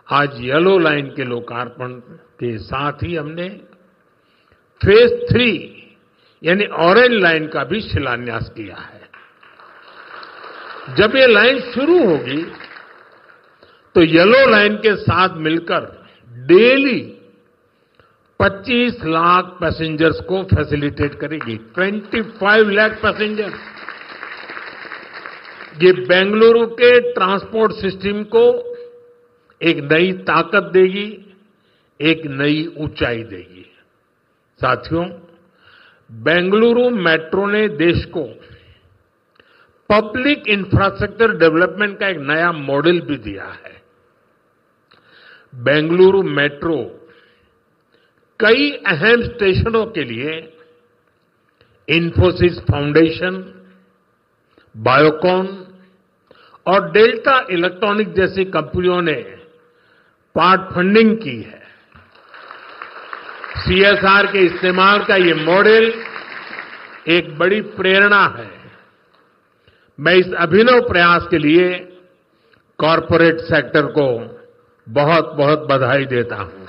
आज येलो लाइन के लोकार्पण के साथ ही हमने फेज 3 यानी ऑरेंज लाइन का भी शिलान्यास किया है। जब ये लाइन शुरू होगी तो येलो लाइन के साथ मिलकर डेली 25 लाख पैसेंजर्स को फैसिलिटेट करेगी। 25 लाख पैसेंजर्स। ये बेंगलुरु के ट्रांसपोर्ट सिस्टम को एक नई ताकत देगी, एक नई ऊंचाई देगी। साथियों, बेंगलुरु मेट्रो ने देश को पब्लिक इंफ्रास्ट्रक्चर डेवलपमेंट का एक नया मॉडल भी दिया है। बेंगलुरु मेट्रो कई अहम स्टेशनों के लिए इन्फोसिस फाउंडेशन, बायोकॉन और डेल्टा इलेक्ट्रॉनिक जैसी कंपनियों ने पार्ट फंडिंग की है। सीएसआर के इस्तेमाल का ये मॉडल एक बड़ी प्रेरणा है। मैं इस अभिनव प्रयास के लिए कॉरपोरेट सेक्टर को बहुत बहुत बधाई देता हूं।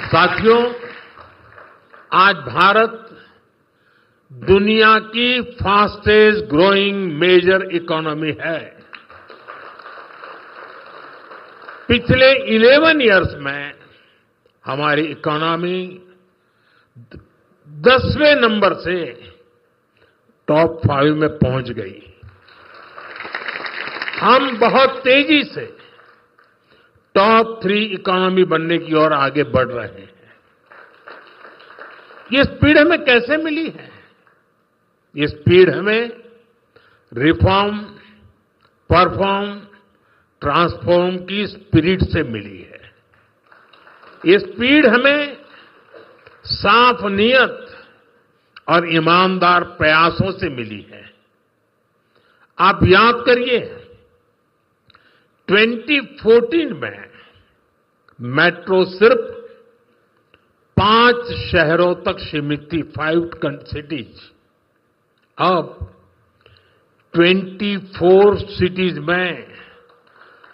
साथियों, आज भारत दुनिया की फास्टेस्ट ग्रोइंग मेजर इकोनॉमी है। पिछले 11 इयर्स में हमारी इकोनॉमी 10वें नंबर से टॉप 5 में पहुंच गई। हम बहुत तेजी से टॉप 3 इकोनॉमी बनने की ओर आगे बढ़ रहे हैं। ये स्पीड हमें कैसे मिली है? ये स्पीड हमें रिफॉर्म, परफॉर्म, ट्रांसफॉर्म की स्पिरिट से मिली है। ये स्पीड हमें साफ नियत और ईमानदार प्रयासों से मिली है। आप याद करिए, 2014 में मेट्रो सिर्फ 5 शहरों तक सीमित थी, 5 सिटीज। अब 24 सिटीज में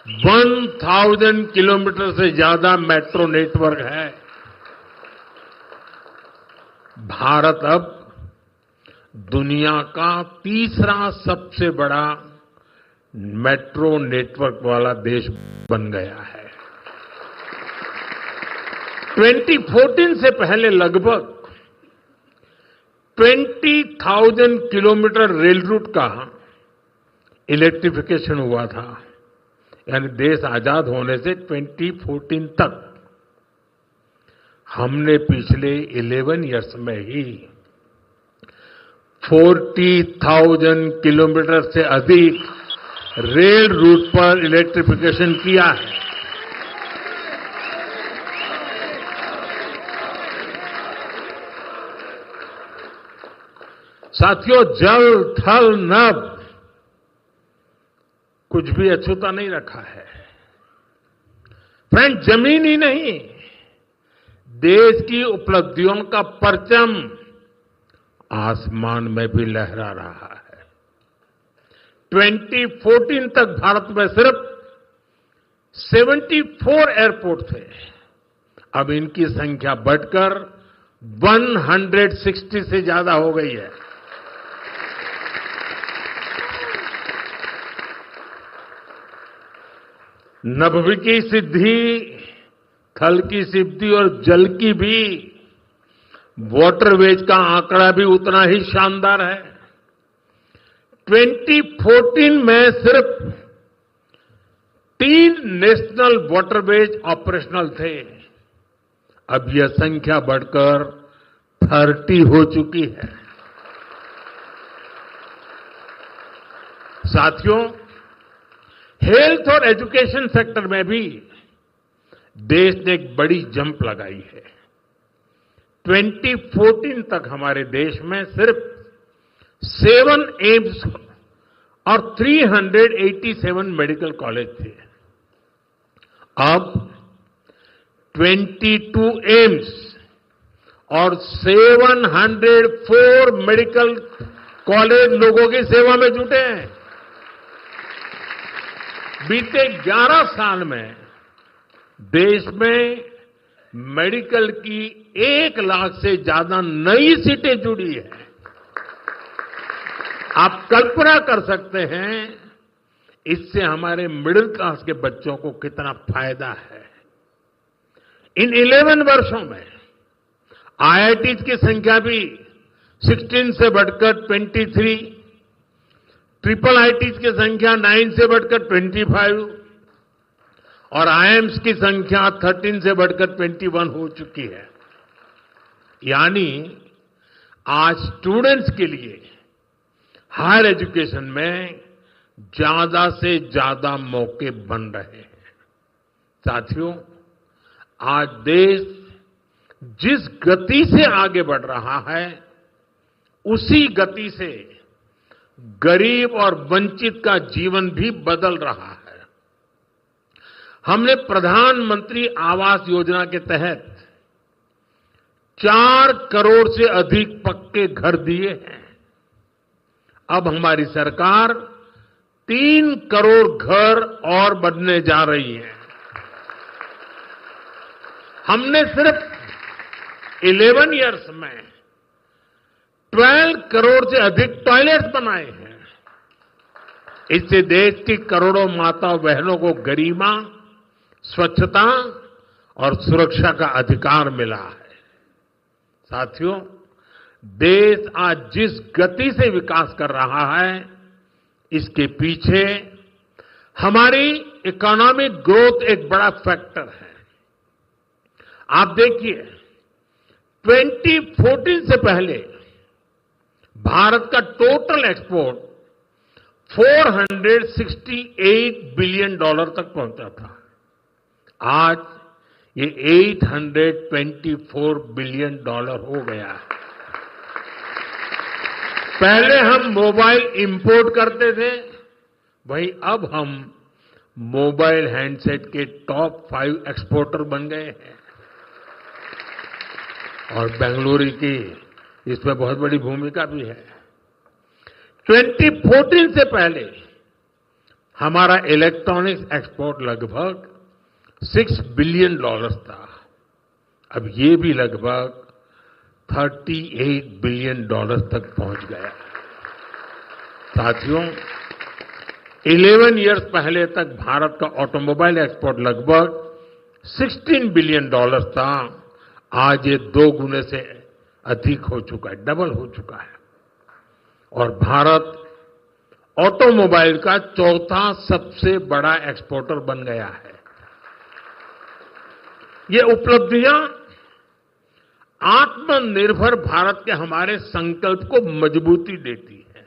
1000 किलोमीटर से ज्यादा मेट्रो नेटवर्क है। भारत अब दुनिया का तीसरा सबसे बड़ा मेट्रो नेटवर्क वाला देश बन गया है। 2014 से पहले लगभग 20,000 किलोमीटर रेल रूट का इलेक्ट्रिफिकेशन हुआ था। यानी देश आजाद होने से 2014 तक हमने पिछले 11 इयर्स में ही 40,000 किलोमीटर से अधिक रेल रूट पर इलेक्ट्रिफिकेशन किया है। साथियों, जल, थल, नभ कुछ भी अछूता नहीं रखा है। फ्रेंड, जमीन ही नहीं, देश की उपलब्धियों का परचम आसमान में भी लहरा रहा है। 2014 तक भारत में सिर्फ 74 एयरपोर्ट थे। अब इनकी संख्या बढ़कर 160 से ज्यादा हो गई है। नभ की सिद्धि, थल की सिद्धि और जल की भी वाटरवेज का आंकड़ा भी उतना ही शानदार है। 2014 में सिर्फ 3 नेशनल वाटरवेज ऑपरेशनल थे। अब यह संख्या बढ़कर 30 हो चुकी है। साथियों, हेल्थ और एजुकेशन सेक्टर में भी देश ने एक बड़ी जंप लगाई है। 2014 तक हमारे देश में सिर्फ 7 एम्स और 387 मेडिकल कॉलेज थे। अब 22 एम्स और 704 मेडिकल कॉलेज लोगों की सेवा में जुटे हैं। बीते 11 साल में देश में मेडिकल की 1 लाख से ज्यादा नई सीटें जुड़ी है। आप कल्पना कर सकते हैं इससे हमारे मिडिल क्लास के बच्चों को कितना फायदा है। इन 11 वर्षों में आईआईटीज की संख्या भी 16 से बढ़कर 23, ट्रिपल आईटीज की संख्या 9 से बढ़कर 25 और आईएम्स की संख्या 13 से बढ़कर 21 हो चुकी है। यानी आज स्टूडेंट्स के लिए हायर एजुकेशन में ज्यादा से ज्यादा मौके बन रहे हैं। साथियों, आज देश जिस गति से आगे बढ़ रहा है उसी गति से गरीब और वंचित का जीवन भी बदल रहा है। हमने प्रधानमंत्री आवास योजना के तहत 4 करोड़ से अधिक पक्के घर दिए हैं। अब हमारी सरकार 3 करोड़ घर और बनने जा रही है। हमने सिर्फ 11 इयर्स में 12 करोड़ से अधिक टॉयलेट्स बनाए हैं। इससे देश की करोड़ों माताओं बहनों को गरिमा, स्वच्छता और सुरक्षा का अधिकार मिला है। साथियों, देश आज जिस गति से विकास कर रहा है इसके पीछे हमारी इकोनॉमिक ग्रोथ एक बड़ा फैक्टर है। आप देखिए, 2014 से पहले भारत का टोटल एक्सपोर्ट $468 बिलियन तक पहुंचा था। आज ये $824 बिलियन हो गया है। पहले हम मोबाइल इंपोर्ट करते थे, वहीं अब हम मोबाइल हैंडसेट के टॉप 5 एक्सपोर्टर बन गए हैं। और बेंगलुरु की इसमें बहुत बड़ी भूमिका भी है। 2014 से पहले हमारा इलेक्ट्रॉनिक्स एक्सपोर्ट लगभग $6 बिलियन था। अब ये भी लगभग $38 बिलियन तक पहुंच गया। साथियों, 11 इयर्स पहले तक भारत का ऑटोमोबाइल एक्सपोर्ट लगभग $16 बिलियन था। आज ये 2 गुने से अधिक हो चुका है, डबल हो चुका है। और भारत ऑटोमोबाइल का 4था सबसे बड़ा एक्सपोर्टर बन गया है। ये उपलब्धियां आत्मनिर्भर भारत के हमारे संकल्प को मजबूती देती है।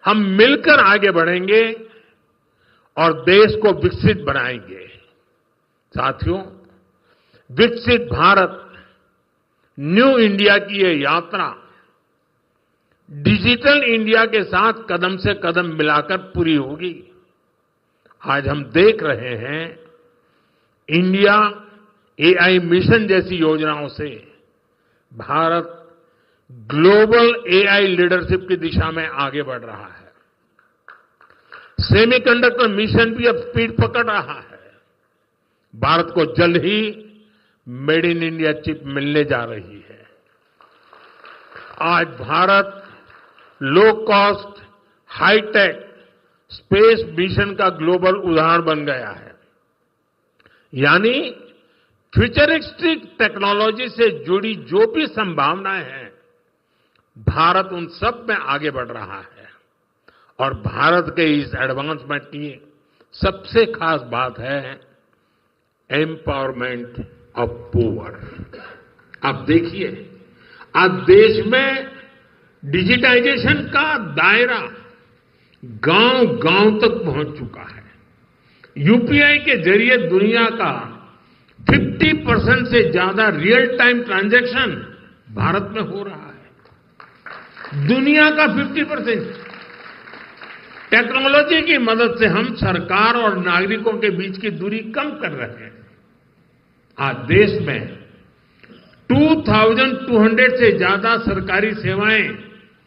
हम मिलकर आगे बढ़ेंगे और देश को विकसित बनाएंगे। साथियों, विकसित भारत न्यू इंडिया की ये यात्रा डिजिटल इंडिया के साथ कदम से कदम मिलाकर पूरी होगी। आज हम देख रहे हैं इंडिया एआई मिशन जैसी योजनाओं से भारत ग्लोबल एआई लीडरशिप की दिशा में आगे बढ़ रहा है। सेमीकंडक्टर मिशन भी अब स्पीड पकड़ रहा है। भारत को जल्द ही मेड इन इंडिया चिप मिलने जा रही है। आज Bharat low cost, high tech space mission का ग्लोबल उदाहरण बन गया है। यानी फ्यूचरिस्टिक टेक्नोलॉजी से जुड़ी जो भी संभावनाएं हैं, भारत उन सब में आगे बढ़ रहा है। और भारत के इस एडवांसमेंट की सबसे खास बात है एम्पावरमेंट ऑफ पुअर। आप देखिए, आज देश में डिजिटाइजेशन का दायरा गांव-गांव तक पहुंच चुका है। यूपीआई के जरिए दुनिया का 50% से ज्यादा रियल टाइम ट्रांजैक्शन भारत में हो रहा है। दुनिया का 50%। टेक्नोलॉजी की मदद से हम सरकार और नागरिकों के बीच की दूरी कम कर रहे हैं। आज देश में 2200 से ज्यादा सरकारी सेवाएं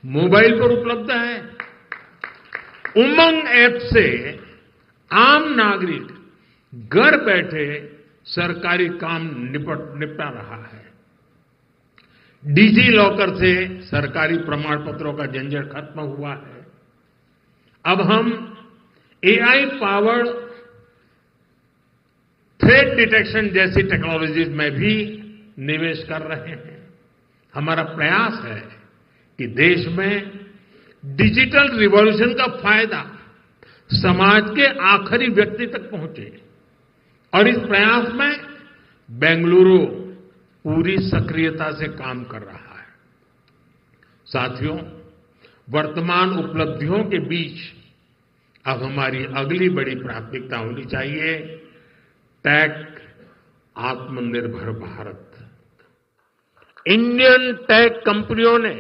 मोबाइल पर उपलब्ध है। उमंग ऐप से आम नागरिक घर बैठे सरकारी काम निपटा रहा है। डिजी लॉकर से सरकारी प्रमाण पत्रों का झंझट खत्म हुआ है। अब हम एआई पावर्ड थ्रेट डिटेक्शन जैसी टेक्नोलॉजीज में भी निवेश कर रहे हैं। हमारा प्रयास है कि देश में डिजिटल रिवॉल्यूशन का फायदा समाज के आखिरी व्यक्ति तक पहुंचे, और इस प्रयास में बेंगलुरु पूरी सक्रियता से काम कर रहा है। साथियों, वर्तमान उपलब्धियों के बीच अब हमारी अगली बड़ी प्राथमिकता होनी चाहिए टेक आत्मनिर्भर भारत। इंडियन टेक कंपनियों ने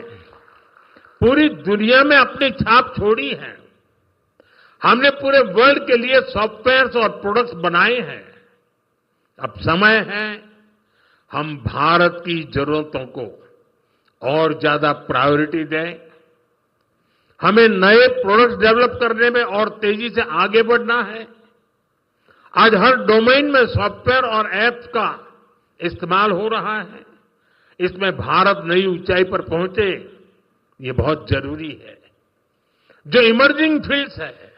पूरी दुनिया में अपनी छाप छोड़ी है। हमने पूरे वर्ल्ड के लिए सॉफ्टवेयर और प्रोडक्ट्स बनाए हैं। अब समय है हम भारत की जरूरतों को और ज्यादा प्रायोरिटी दें। हमें नए प्रोडक्ट्स डेवलप करने में और तेजी से आगे बढ़ना है। आज हर डोमेन में सॉफ्टवेयर और ऐप्स का इस्तेमाल हो रहा है। इसमें भारत नई ऊंचाई पर पहुंचे, ये बहुत जरूरी है। जो इमर्जिंग फील्ड्स है,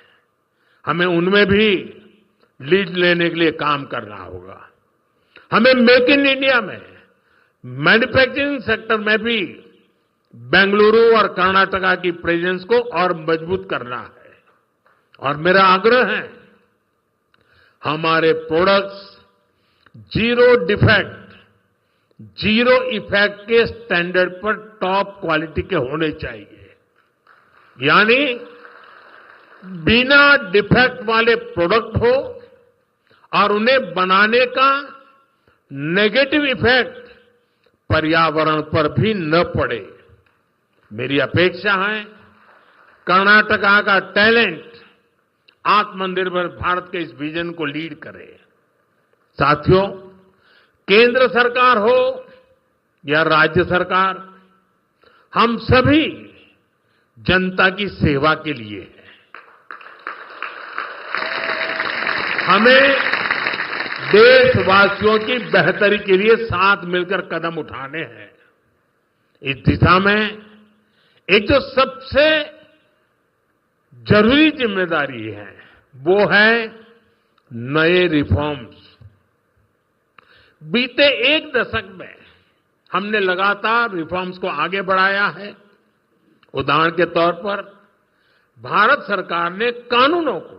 हमें उनमें भी लीड लेने के लिए काम करना होगा। हमें मेक इन इंडिया में मैन्युफैक्चरिंग सेक्टर में भी बेंगलुरु और कर्नाटका की प्रेजेंस को और मजबूत करना है। और मेरा आग्रह है हमारे products zero defect, zero effect के स्टैंडर्ड पर टॉप क्वालिटी के होने चाहिए। यानी बिना डिफेक्ट वाले प्रोडक्ट हो और उन्हें बनाने का नेगेटिव इफेक्ट पर्यावरण पर भी न पड़े। मेरी अपेक्षा है कर्नाटका का टैलेंट आत्मनिर्भर भारत के इस विजन को लीड करे। साथियों, केंद्र सरकार हो या राज्य सरकार, हम सभी जनता की सेवा के लिए हैं। हमें देशवासियों की बेहतरी के लिए साथ मिलकर कदम उठाने हैं। इस दिशा में एक जो सबसे जरूरी जिम्मेदारी है वो है नए रिफॉर्म्स। बीते एक दशक में हमने लगातार रिफॉर्म्स को आगे बढ़ाया है। उदाहरण के तौर पर भारत सरकार ने कानूनों को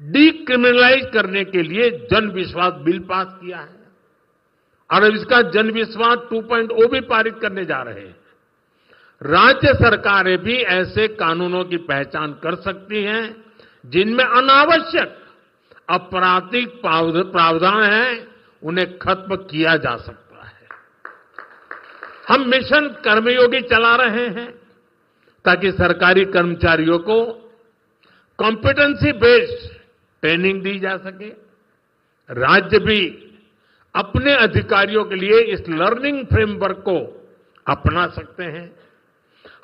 डीक्रिमिनलाइज करने के लिए जन विश्वास बिल पास किया है और अब इसका जन विश्वास 2.0 भी पारित करने जा रहे हैं। राज्य सरकारें भी ऐसे कानूनों की पहचान कर सकती हैं जिनमें अनावश्यक आपराधिक प्रावधान हैं, उन्हें खत्म किया जा सकता है। हम मिशन कर्मयोगी चला रहे हैं ताकि सरकारी कर्मचारियों को कॉम्पिटेंसी बेस्ड ट्रेनिंग दी जा सके। राज्य भी अपने अधिकारियों के लिए इस लर्निंग फ्रेमवर्क को अपना सकते हैं।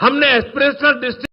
हमने एस्पिरेशनल डिस्ट्रिक्ट